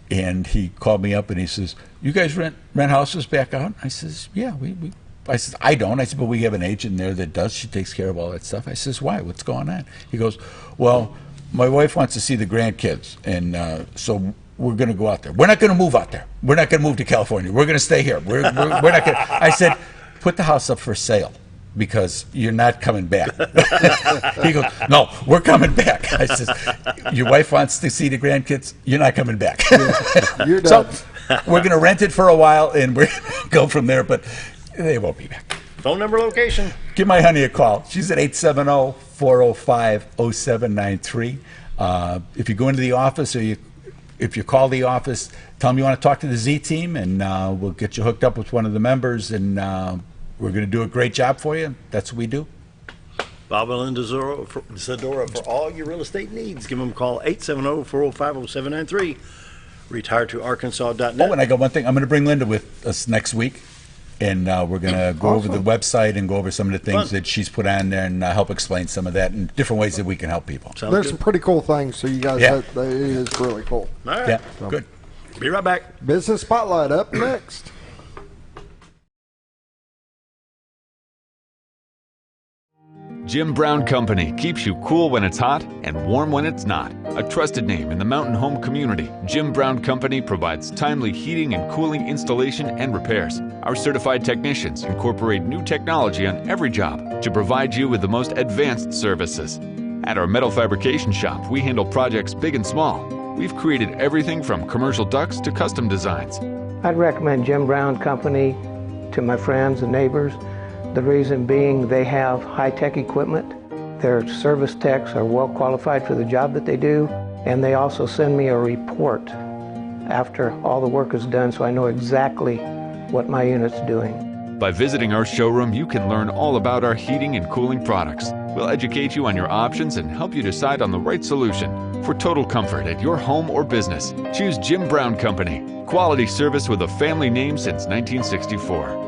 D: and he called me up and he says, you guys rent houses back out? I says, yeah, I said, I don't. I said, but we have an agent there that does. She takes care of all that stuff. I says, why? What's going on? He goes, well, my wife wants to see the grandkids, and so we're going to go out there. We're not going to move out there. We're not going to move to California. We're going to stay here. We're not going to. I said, put the house up for sale because you're not coming back. He goes, no, we're coming back. I says, your wife wants to see the grandkids. You're not coming back.
C: You're done.
D: So we're going to rent it for a while, and we're going to go from there, but they won't be back.
B: Phone number, location.
D: Give my honey a call. She's at 870-405-0793. If you go into the office or if you call the office, tell them you want to talk to the Z team, and we'll get you hooked up with one of the members, and we're going to do a great job for you. That's what we do.
B: Bob and Linda Zdora for all your real estate needs. Give them a call, 870-405-0793. RetireToArkansas.net.
D: Oh, and I got one thing. I'm going to bring Linda with us next week, and we're going to go over the website and go over some of the things that she's put on there and help explain some of that and different ways that we can help people.
C: There's some pretty cool things, so you guys it is really cool.
B: All right.
D: Yeah, good.
B: Be right back.
C: Business Spotlight up next.
O: Jim Brown Company keeps you cool when it's hot and warm when it's not. A trusted name in the mountain home community, Jim Brown Company provides timely heating and cooling installation and repairs. Our certified technicians incorporate new technology on every job to provide you with the most advanced services. At our metal fabrication shop, we handle projects big and small. We've created everything from commercial ducts to custom designs.
P: I'd recommend Jim Brown Company to my friends and neighbors. The reason being they have high-tech equipment. Their service techs are well qualified for the job that they do, and they also send me a report after all the work is done so I know exactly what my unit's doing.
O: By visiting our showroom, you can learn all about our heating and cooling products. We'll educate you on your options and help you decide on the right solution. For total comfort at your home or business, choose Jim Brown Company. Quality service with a family name since 1964.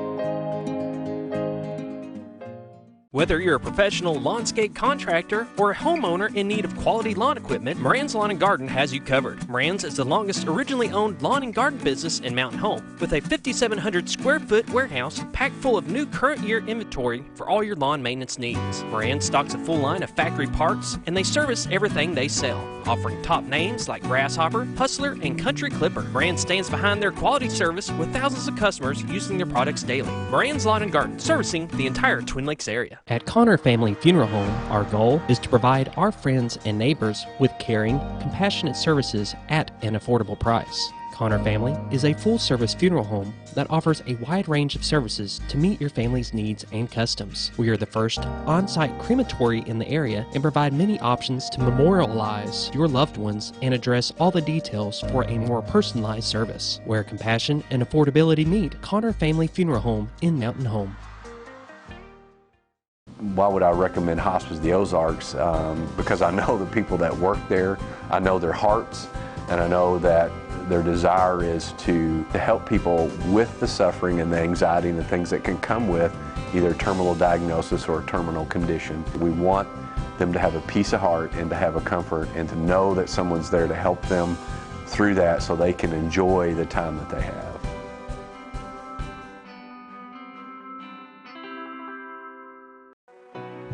L: Whether you're a professional landscape contractor or a homeowner in need of quality lawn equipment, Moran's Lawn & Garden has you covered. Moran's is the longest originally owned lawn and garden business in Mountain Home, with a 5,700 square foot warehouse packed full of new current year inventory for all your lawn maintenance needs. Moran stocks a full line of factory parts, and they service everything they sell, offering top names like Grasshopper, Hustler, and Country Clipper. Moran stands behind their quality service with thousands of customers using their products daily. Moran's Lawn & Garden, servicing the entire Twin Lakes area. At Connor Family Funeral Home, our goal is to provide our friends and neighbors with caring, compassionate services at an affordable price. Connor Family is a full-service funeral home that offers a wide range of services to meet your family's needs and customs. We are the first on-site crematory in the area and provide many options to memorialize your loved ones and address all the details for a more personalized service. Where compassion and affordability meet, Connor Family Funeral Home in Mountain Home.
Q: Why would I recommend Hospice the Ozarks? Because I know the people that work there, I know their hearts, and I know that their desire is to help people with the suffering and the anxiety and the things that can come with either terminal diagnosis or a terminal condition. We want them to have a peace of heart and to have a comfort and to know that someone's there to help them through that so they can enjoy the time that they have.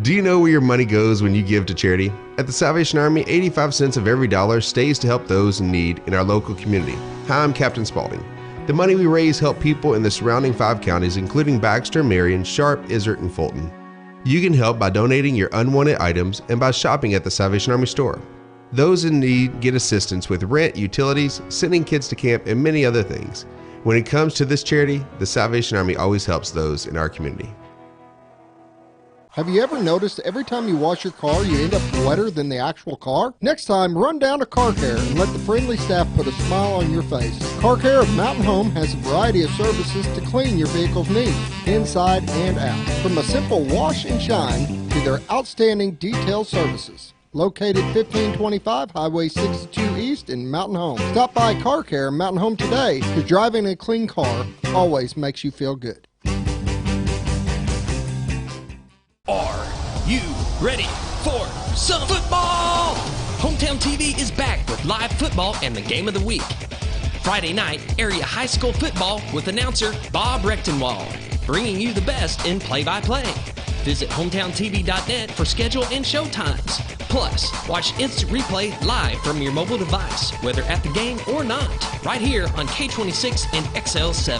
R: Do you know where your money goes when you give to charity? At the Salvation Army, 85 cents of every dollar stays to help those in need in our local community. Hi, I'm Captain Spaulding. The money we raise help people in the surrounding 5 counties, including Baxter, Marion, Sharp, Izzard, and Fulton. You can help by donating your unwanted items and by shopping at the Salvation Army store. Those in need get assistance with rent, utilities, sending kids to camp, and many other things. When it comes to this charity, the Salvation Army always helps those in our community.
C: Have you ever noticed every time you wash your car, you end up wetter than the actual car? Next time, run down to Car Care and let the friendly staff put a smile on your face. Car Care of Mountain Home has a variety of services to clean your vehicle's needs, inside and out. From a simple wash and shine to their outstanding detail services. Located 1525 Highway 62 East in Mountain Home. Stop by Car Care Mountain Home today, because driving a clean car always makes you feel good.
L: Are you ready for some football? Hometown TV is back with live football and the game of the week. Friday night, area high school football with announcer Bob Rechtenwald, bringing you the best in play-by-play. Visit hometowntv.net for schedule and show times. Plus, watch instant replay live from your mobile device, whether at the game or not, right here on K26 and XL7.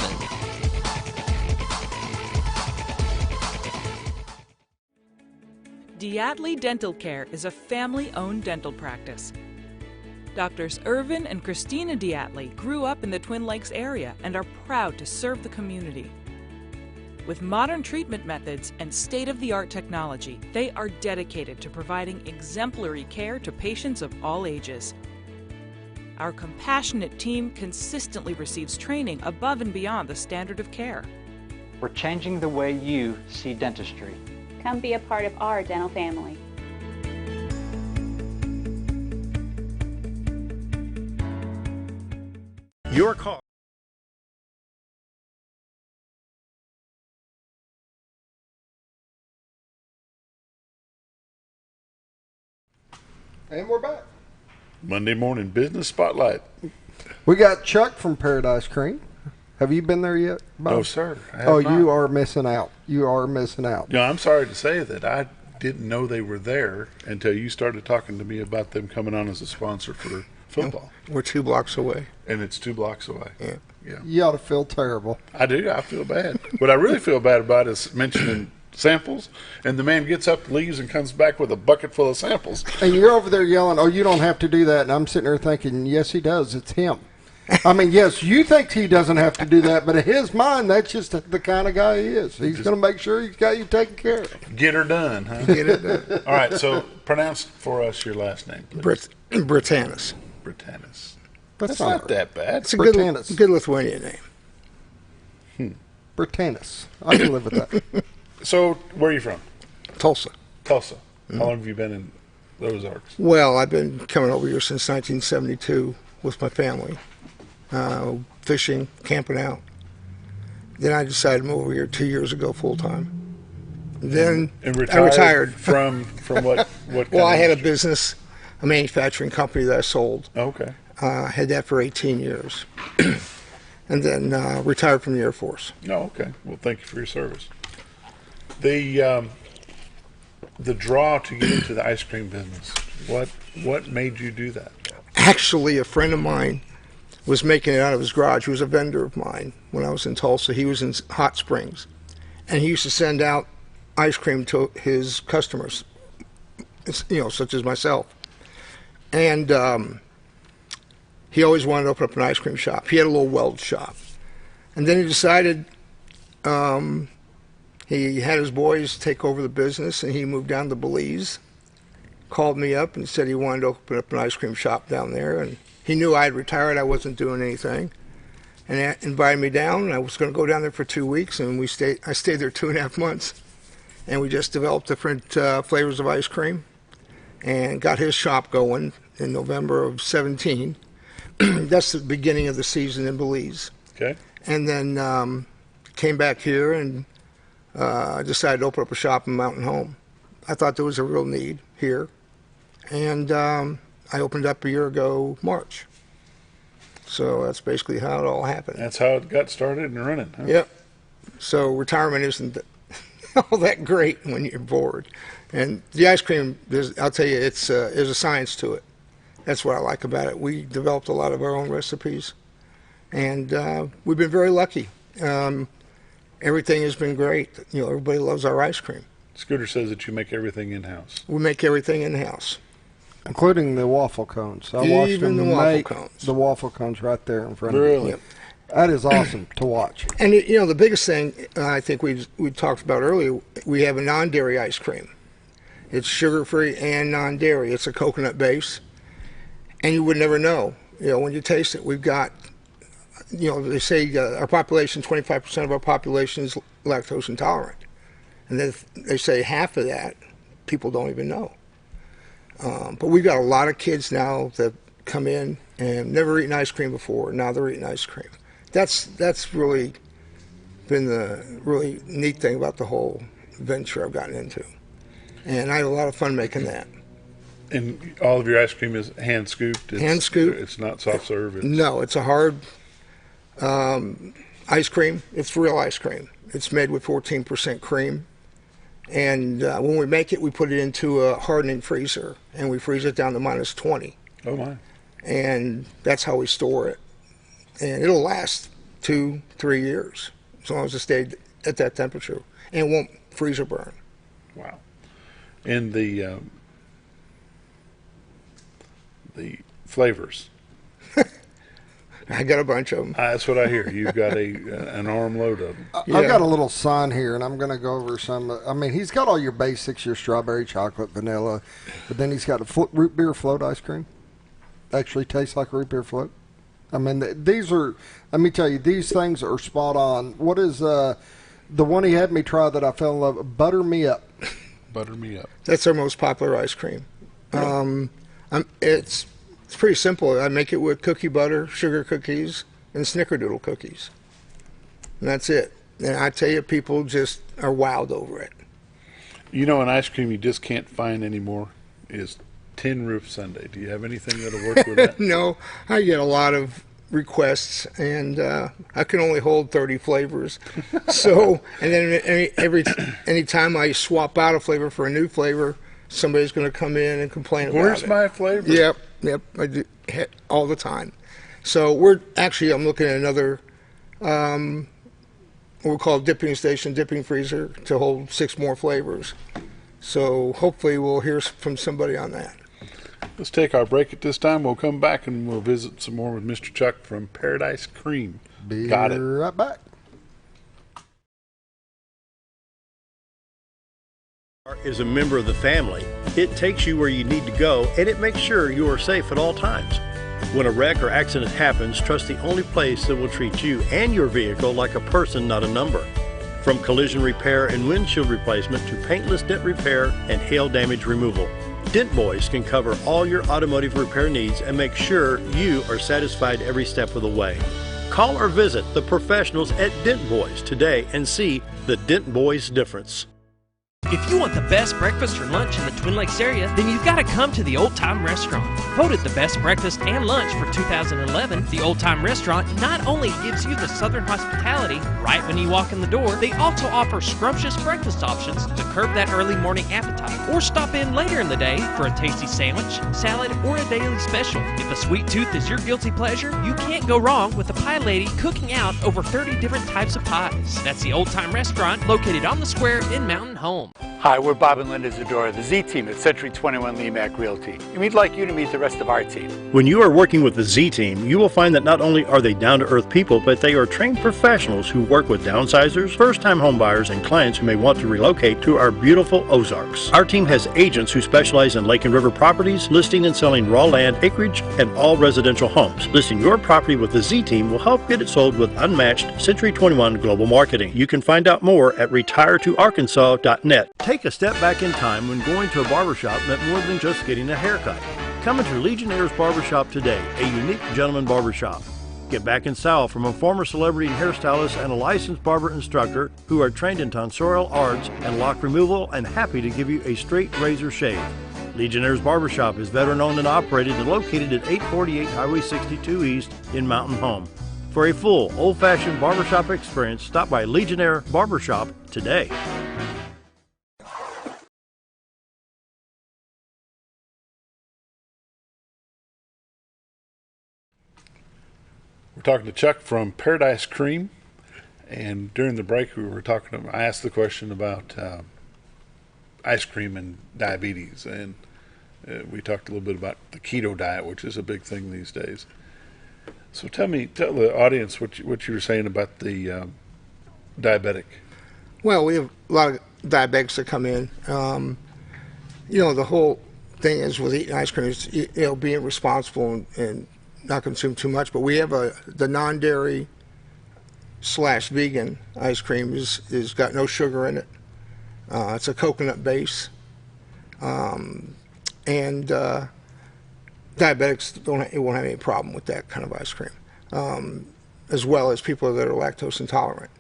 S: Diatley Dental Care is a family-owned dental practice. Doctors Irvin and Christina Diatley grew up in the Twin Lakes area and are proud to serve the community. With modern treatment methods and state-of-the-art technology, they are dedicated to providing exemplary care to patients of all ages. Our compassionate team consistently receives training above and beyond the standard of care.
T: We're changing the way you see dentistry.
U: Come be a part of our dental family.
B: Your call.
C: And we're back.
E: Monday morning business spotlight.
C: We got Chuck from Paradise Cream. Have you been there yet, Bob?
E: No, sir. I have
C: Oh,
E: not.
C: you are missing out. You are missing out.
E: Yeah, I'm sorry to say that I didn't know they were there until you started talking to me about them coming on as a sponsor for football.
V: We're 2 blocks away.
E: And it's 2 blocks away.
V: Yeah.
C: You ought to feel terrible.
E: I do. I feel bad. What I really feel bad about is mentioning samples, and the man gets up, leaves, and comes back with a bucket full of samples.
C: And you're over there yelling, oh, you don't have to do that. And I'm sitting there thinking, yes, he does. It's him. I mean, yes, you think he doesn't have to do that, but in his mind, that's just the kind of guy he is. He's going to make sure he's got you taken care of.
E: Get her done, huh?
V: Get it done.
E: All right, so pronounce for us your last name, please.
V: Bretanus.
E: Bretanus.
C: That's
E: not that bad.
V: It's a good Lithuanian name.
C: Bretanus. I can live with that.
E: So, where are you from?
V: Tulsa.
E: Tulsa. How long have you been in the Ozarks?
V: Well, I've been coming over here since 1972 with my family. Fishing, camping out. Then I decided to move over here 2 years ago full time. Then
E: And
V: I retired.
E: from what?
V: Well, I had a business, a manufacturing company that I sold.
E: Okay.
V: Had that for 18 years. And then retired from the Air Force.
E: No, okay. Well, thank you for your service. The draw to get into the ice cream business. What made you do that?
V: Actually, a friend of mine was making it out of his garage. He was a vendor of mine when I was in Tulsa. He was in Hot Springs, and he used to send out ice cream to his customers, such as myself. And he always wanted to open up an ice cream shop. He had a little weld shop, and then he decided he had his boys take over the business, and he moved down to Belize. Called me up and said he wanted to open up an ice cream shop down there, and he knew I had retired. I wasn't doing anything, and invited me down. And I was going to go down there for 2 weeks, and I stayed there 2.5 months, and we just developed different flavors of ice cream, and got his shop going in November of 17. That's the beginning of the season in Belize.
E: Okay.
V: And then came back here and decided to open up a shop in Mountain Home. I thought there was a real need here. And I opened up a year ago, March. So that's basically how it all happened.
E: That's how it got started and running, huh?
V: Yep. So retirement isn't all that great when you're bored. And the ice cream, I'll tell you, there's a science to it. That's what I like about it. We developed a lot of our own recipes. And we've been very lucky. Everything has been great. Everybody loves our ice cream.
E: Scooter says that you make everything in-house.
V: We make everything in-house.
C: Including the waffle cones. I watched
V: Even
C: them
V: the waffle
C: make
V: cones.
C: the waffle cones right there in front of
E: Really?
C: you. That is awesome to watch.
V: And you know, the biggest thing I think we talked about earlier, we have a non-dairy ice cream. It's sugar-free and non-dairy. It's a coconut base, and you would never know. You know, when you taste it, we've got, you know, they say our population, 25% of our population is lactose intolerant, and then they say half of that people don't even know. But we've got a lot of kids now that come in and never eaten ice cream before. Now they're eating ice cream. That's really been the really neat thing about the whole venture I've gotten into. And I have a lot of fun making that.
E: And all of your ice cream is hand scooped?
V: Hand scooped.
E: It's not soft serve?
V: No, it's a hard ice cream. It's real ice cream. It's made with 14% cream. And when we make it, we put it into a hardening freezer, and we freeze it down to minus 20.
E: Oh, my.
V: And that's how we store it. And it'll last 2-3 years, as long as it stayed at that temperature. And it won't freeze or burn.
E: Wow. And the flavors.
V: I got a bunch of them.
E: That's what I hear. You've got an armload of them.
C: I've got a little sign here, and I'm going to go over some. I mean, he's got all your basics, your strawberry, chocolate, vanilla, but then he's got a root beer float ice cream. Actually tastes like a root beer float. I mean, these are, let me tell you, these things are spot on. What is the one he had me try that I fell in love with? Butter Me Up.
E: Butter Me Up.
V: That's our most popular ice cream. It's pretty simple. I make it with cookie butter, sugar cookies, and snickerdoodle cookies. And that's it. And I tell you, people just are wowed over it.
E: You know, an ice cream you just can't find anymore is Tin Roof Sundae. Do you have anything that'll work with that?
V: No, I get a lot of requests, and I can only hold 30 flavors. So, and then any time I swap out a flavor for a new flavor, somebody's going to come in and complain about it.
E: Where's my flavor?
V: Yep, I do all the time. So I'm looking at another, what we call dipping freezer to hold 6 more flavors. So hopefully we'll hear from somebody on that.
E: Let's take our break at this time. We'll come back and we'll visit some more with Mr. Chuck from Paradice Cream. Got it.
C: Right back.
B: Is a member of the family. It takes you where you need to go, and it makes sure you are safe at all times. When a wreck or accident happens, trust the only place that will treat you and your vehicle like a person, not a number. From collision repair and windshield replacement to paintless dent repair and hail damage removal, Dent Boys can cover all your automotive repair needs and make sure you are satisfied every step of the way. Call or visit the professionals at Dent Boys today and see the Dent Boys difference.
L: If you want the best breakfast or lunch in the Twin Lakes area, then you've got to come to the Old Time Restaurant. Voted the best breakfast and lunch for 2011, the Old Time Restaurant not only gives you the Southern hospitality right when you walk in the door, they also offer scrumptious breakfast options to curb that early morning appetite. Or stop in later in the day for a tasty sandwich, salad, or a daily special. If a sweet tooth is your guilty pleasure, you can't go wrong with the Pie Lady cooking out over 30 different types of pies. That's the Old Time Restaurant located on the square in Mountain Home.
A: Hi, we're Bob and Linda Zdora, the Z team at Century 21 LeMac Realty, and we'd like you to meet the rest of our team.
B: When you are working with the Z Team, you will find that not only are they down-to-earth people, but they are trained professionals who work with downsizers, first-time homebuyers, and clients who may want to relocate to our beautiful Ozarks. Our team has agents who specialize in lake and river properties, listing and selling raw land, acreage, and all residential homes. Listing your property with the Z Team will help get it sold with unmatched Century 21 global marketing. You can find out more at retiretoarkansas.net. Take a step back in time when going to a barbershop meant more than just getting a haircut. Come into Legionnaire's Barbershop today, a unique gentleman barbershop. Get back in style from a former celebrity hairstylist and a licensed barber instructor who are trained in tonsorial arts and lock removal and happy to give you a straight razor shave. Legionnaire's Barbershop is veteran-owned and operated and located at 848 Highway 62 East in Mountain Home. For a full, old-fashioned barbershop experience, stop by Legionnaire Barbershop today.
E: We're talking to Chuck from Paradice Cream, and during the break I asked the question about ice cream and diabetes, and We talked a little bit about the keto diet, which is a big thing these days. So tell the audience what you were saying about the diabetic.
V: Well, we have a lot of diabetics that come in. The whole thing is with eating ice cream is being responsible and not consume too much. But we have the non-dairy /vegan ice cream is got no sugar in it. It's a coconut base, and diabetics won't have any problem with that kind of ice cream, as well as people that are lactose intolerant.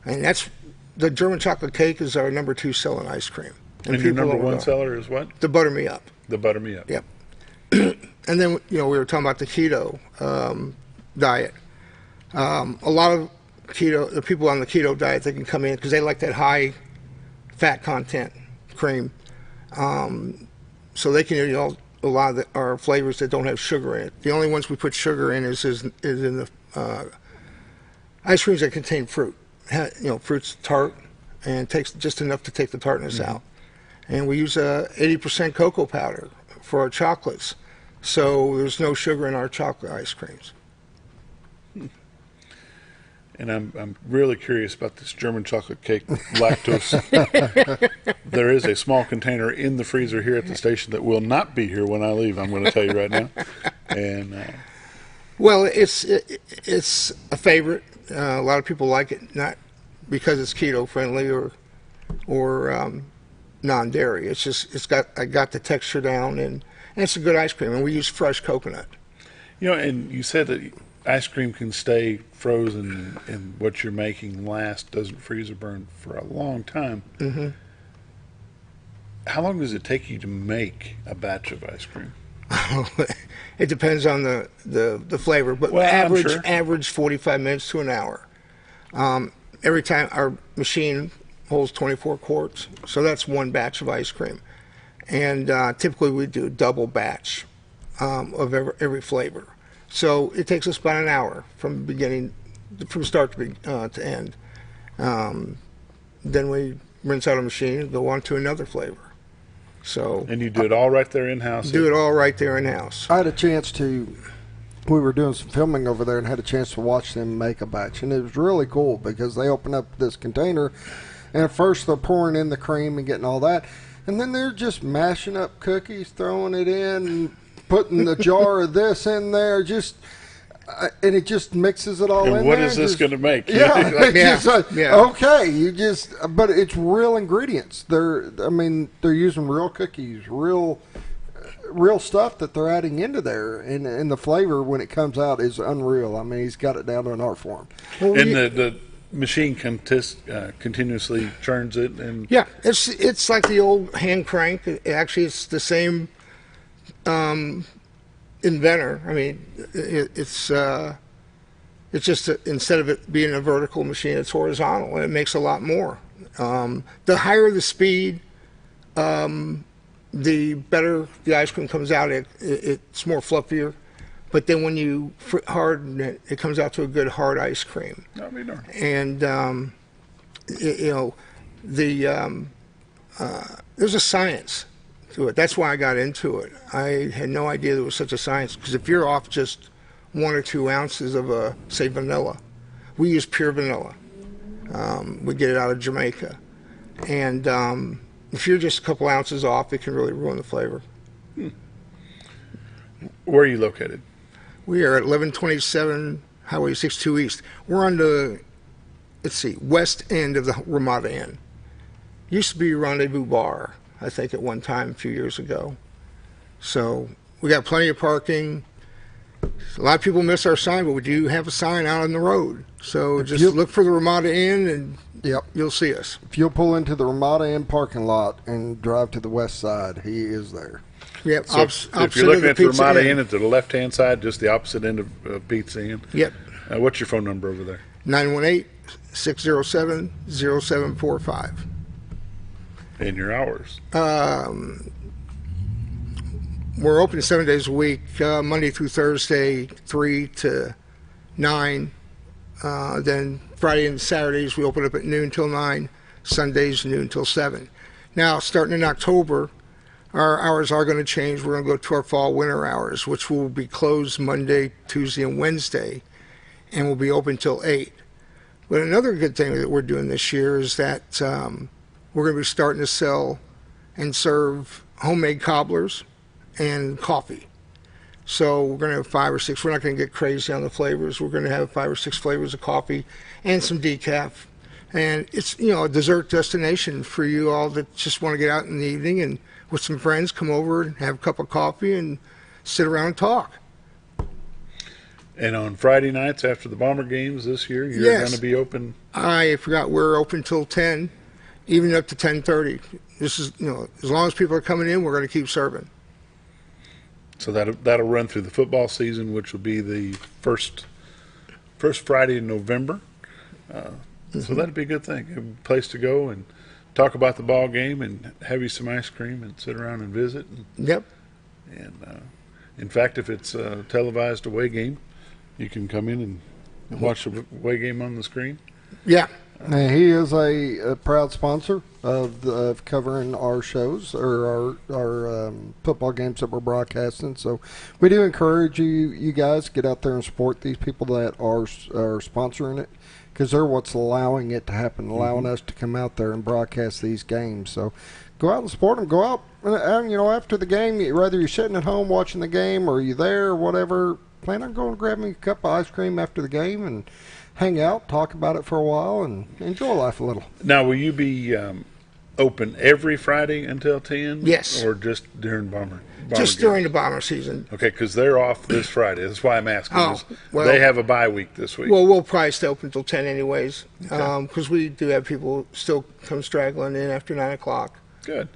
V: And that's the German chocolate cake is our number 2 selling ice cream.
E: And your number 1 seller is what?
V: The Butter Me Up.
E: The Butter Me Up.
V: Yep. And then we were talking about the keto diet. A lot of the people on the keto diet, they can come in because they like that high fat content cream. So they can eat a lot of our flavors that don't have sugar in it. The only ones we put sugar in is in the ice creams that contain fruit. Fruit's tart and takes just enough to take the tartness out. And we use 80% cocoa powder for our chocolates. So there's no sugar in our chocolate ice creams.
E: And I'm really curious about this German chocolate cake lactose. There is a small container in the freezer here at the station that will not be here when I leave. I'm going to tell you right now. And
V: well, it's a favorite. A lot of people like it, not because it's keto friendly or non-dairy. It's just I got the texture down, and it's a good ice cream. And we use fresh coconut.
E: And you said that ice cream can stay frozen and what you're making doesn't freeze or burn for a long time.
V: Mm-hmm.
E: How long does it take you to make a batch of ice cream?
V: It depends on the flavor, but average 45 minutes to an hour. Every time our machine holds 24 quarts, so that's one batch of ice cream. And typically we do a double batch of every flavor. So it takes us about an hour from start to end. Then we rinse out a machine and go on to another flavor.
E: And you do it all right there in-house?
V: Do it all right there in-house.
C: I had a chance we were doing some filming over there and had a chance to watch them make a batch. And it was really cool because they open up this container and at first they're pouring in the cream and getting all that. And then they're just mashing up cookies, throwing it in, putting the jar of this in there, and it just mixes it all in there.
E: And what is this going to make?
C: Yeah,
V: yeah.
C: Okay, but it's real ingredients. They're using real cookies, real stuff that they're adding into there, and the flavor when it comes out is unreal. I mean, he's got it down to an art form.
E: And the machine continuously churns it, and
V: yeah, it's like the old hand crank. Actually, it's the same inventor. I mean, it's just instead of it being a vertical machine, it's horizontal, and it makes a lot more. The higher the speed, the better the ice cream comes out. It's more fluffier, but then when you harden it, it comes out to a good hard ice cream.
E: That'd be darn.
V: And there's a science to it. That's why I got into it. I had no idea there was such a science, because if you're off just 1 or 2 ounces of say vanilla, we use pure vanilla. We get it out of Jamaica, and if you're just a couple ounces off, it can really ruin the flavor.
E: Where are you located?
V: We are at 1127 Highway 62 East. We're on the west end of the Ramada Inn. Used to be Rendezvous Bar, I think, at one time a few years ago. So we got plenty of parking. A lot of people miss our sign, but we do have a sign out on the road. So just look for the Ramada Inn, and you'll see us.
C: If you'll pull into the Ramada Inn parking lot and drive to the west side, he is there.
V: Yep.
E: So if you're looking at the Ramada Inn, it's to the left-hand side, just the opposite end of Pizza Inn.
V: Yep.
E: What's your phone number over there?
V: 918-607-0745.
E: And your hours?
V: We're open 7 days a week, Monday through Thursday, 3 to 9. Then Friday and Saturdays we open up at noon till 9. Sundays noon till 7. Now, starting in October, our hours are going to change. We're going to go to our fall winter hours, which will be closed Monday, Tuesday, and Wednesday, and will be open till 8. But another good thing that we're doing this year is that we're going to be starting to sell and serve homemade cobblers and coffee. So we're going to have 5 or 6. We're not going to get crazy on the flavors. We're going to have 5 or 6 flavors of coffee and some decaf. And it's, a dessert destination for you all that just want to get out in the evening and with some friends, come over and have a cup of coffee and sit around and talk.
E: And on Friday nights after the Bomber games this year, you're going to be open?
V: I forgot. We're open till 10, even up to 10:30. This is, as long as people are coming in, we're going to keep serving.
E: So that'll run through the football season, which will be the first Friday in November. So that'd be a good thing. A place to go and talk about the ball game and have you some ice cream and sit around and visit.
V: Yep.
E: And in fact, if it's a televised away game, you can come in and watch the away game on the screen.
V: Yeah.
C: And he is a proud sponsor of covering our shows or our football games that we're broadcasting. So we do encourage you guys to get out there and support these people that are sponsoring it, because they're what's allowing it to happen, allowing us to come out there and broadcast these games. So go out and support them. Go out and after the game, whether you're sitting at home watching the game or you're there or whatever, plan on going and grabbing a cup of ice cream after the game and hang out, talk about it for a while, and enjoy life a little.
E: Now, will you be open every Friday until 10?
V: Yes.
E: Or just during Bomber
V: just
E: games?
V: During the Bomber season.
E: Okay, because they're off this Friday. That's why I'm asking.
V: Well,
E: they have a bye week this week.
V: Well, we'll probably stay open until 10 anyways,
E: Okay.
V: because we do have people still come straggling in after 9 o'clock.
E: Good.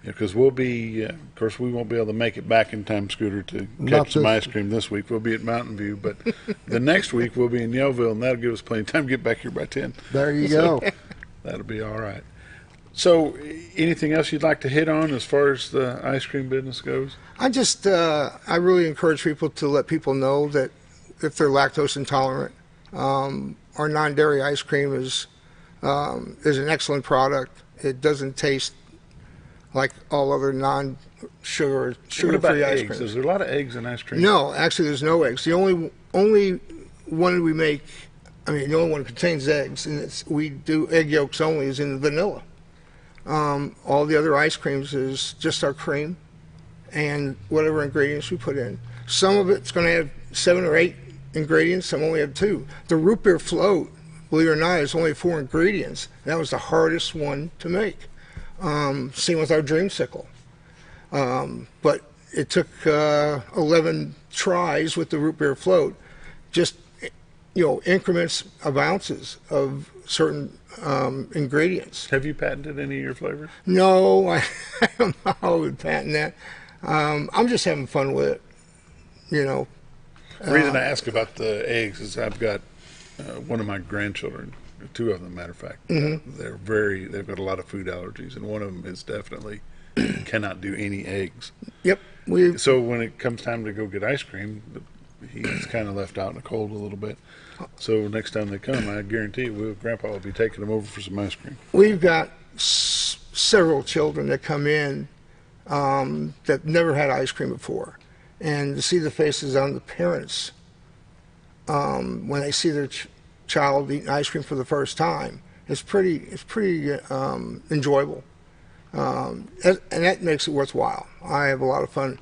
E: Because we'll be, of course, we won't be able to make it back in time, Scooter, to
V: Not
E: catch some
V: this-
E: ice cream this week. We'll be at Mountain View, but the next week we'll be in Yellville, and that'll give us plenty of time to get back here by 10.
C: There you
E: So
C: go.
E: that'll be all right. So, anything else you'd like to hit on as far as the ice cream business goes?
V: I really encourage people to let people know that if they're lactose intolerant, our non-dairy ice cream is an excellent product. It doesn't taste like all other non-sugar,
E: What about
V: sugar-free ice
E: eggs?
V: creams.
E: Is there a lot of eggs in ice cream?
V: No, actually, there's no eggs. The only one we make, the only one that contains eggs, and we do egg yolks only, is in vanilla. All the other ice creams is just our cream and whatever ingredients we put in. Some of it's going to have 7 or 8 ingredients. Some only have 2. The root beer float, believe it or not, is only 4 ingredients. That was the hardest one to make. Same with our dreamsicle. But it took 11 tries with the root beer float, just increments of ounces of certain ingredients.
E: Have you patented any of your flavors?
V: No, I don't know how I would patent that. I'm just having fun with it,
E: The reason I ask about the eggs is I've got one of my grandchildren, 2 of them, matter of fact.
V: Mhm.
E: They've got a lot of food allergies, and one of them is definitely cannot do any eggs.
V: Yep.
E: So when it comes time to go get ice cream, he's kind of left out in the cold a little bit. So next time they come, I guarantee you, Grandpa will be taking them over for some ice cream.
V: We've got several children that come in that never had ice cream before, and to see the faces on the parents when they see their child eating ice cream for the first time, it's pretty enjoyable, and that makes it worthwhile. I have a lot of fun.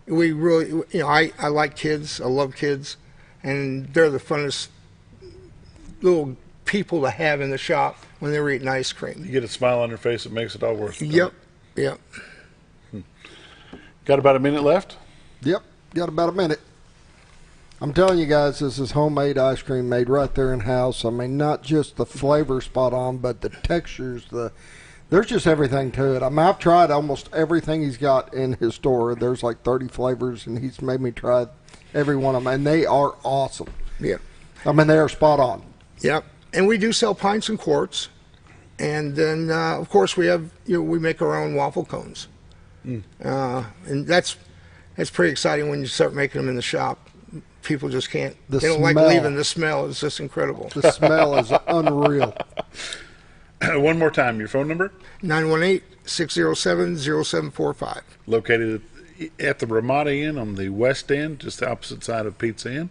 V: We really, I like kids. I love kids, and they're the funnest little people to have in the shop when they're eating ice cream.
E: You get a smile on their face, it makes it all worth it.
V: Yep. Yep.
E: Got about a minute left?
C: Yep, got about a minute. I'm telling you guys, this is homemade ice cream made right there in house. Not just the flavor spot on, but the textures, there's just everything to it. I've tried almost everything he's got in his store. There's like 30 flavors, and he's made me try every one of them, and they are awesome.
V: Yeah.
C: They are spot on.
V: Yep. And we do sell pints and quarts. And then, of course, we have, we make our own waffle cones. And that's pretty exciting when you start making them in the shop. People just can't, they don't like leaving. The smell is just incredible.
C: The smell is unreal.
E: One more time, your phone number?
V: 918 607-0745.
E: Located at the Ramada Inn on the west end, just the opposite side of Pizza Inn.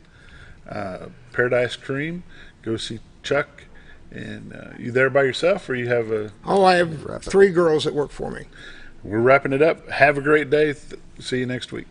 E: Paradise Cream. Go see Chuck. And you there by yourself, or you have a...
V: Oh, I have 3 girls that work for me.
E: We're wrapping it up. Have a great day. See you next week.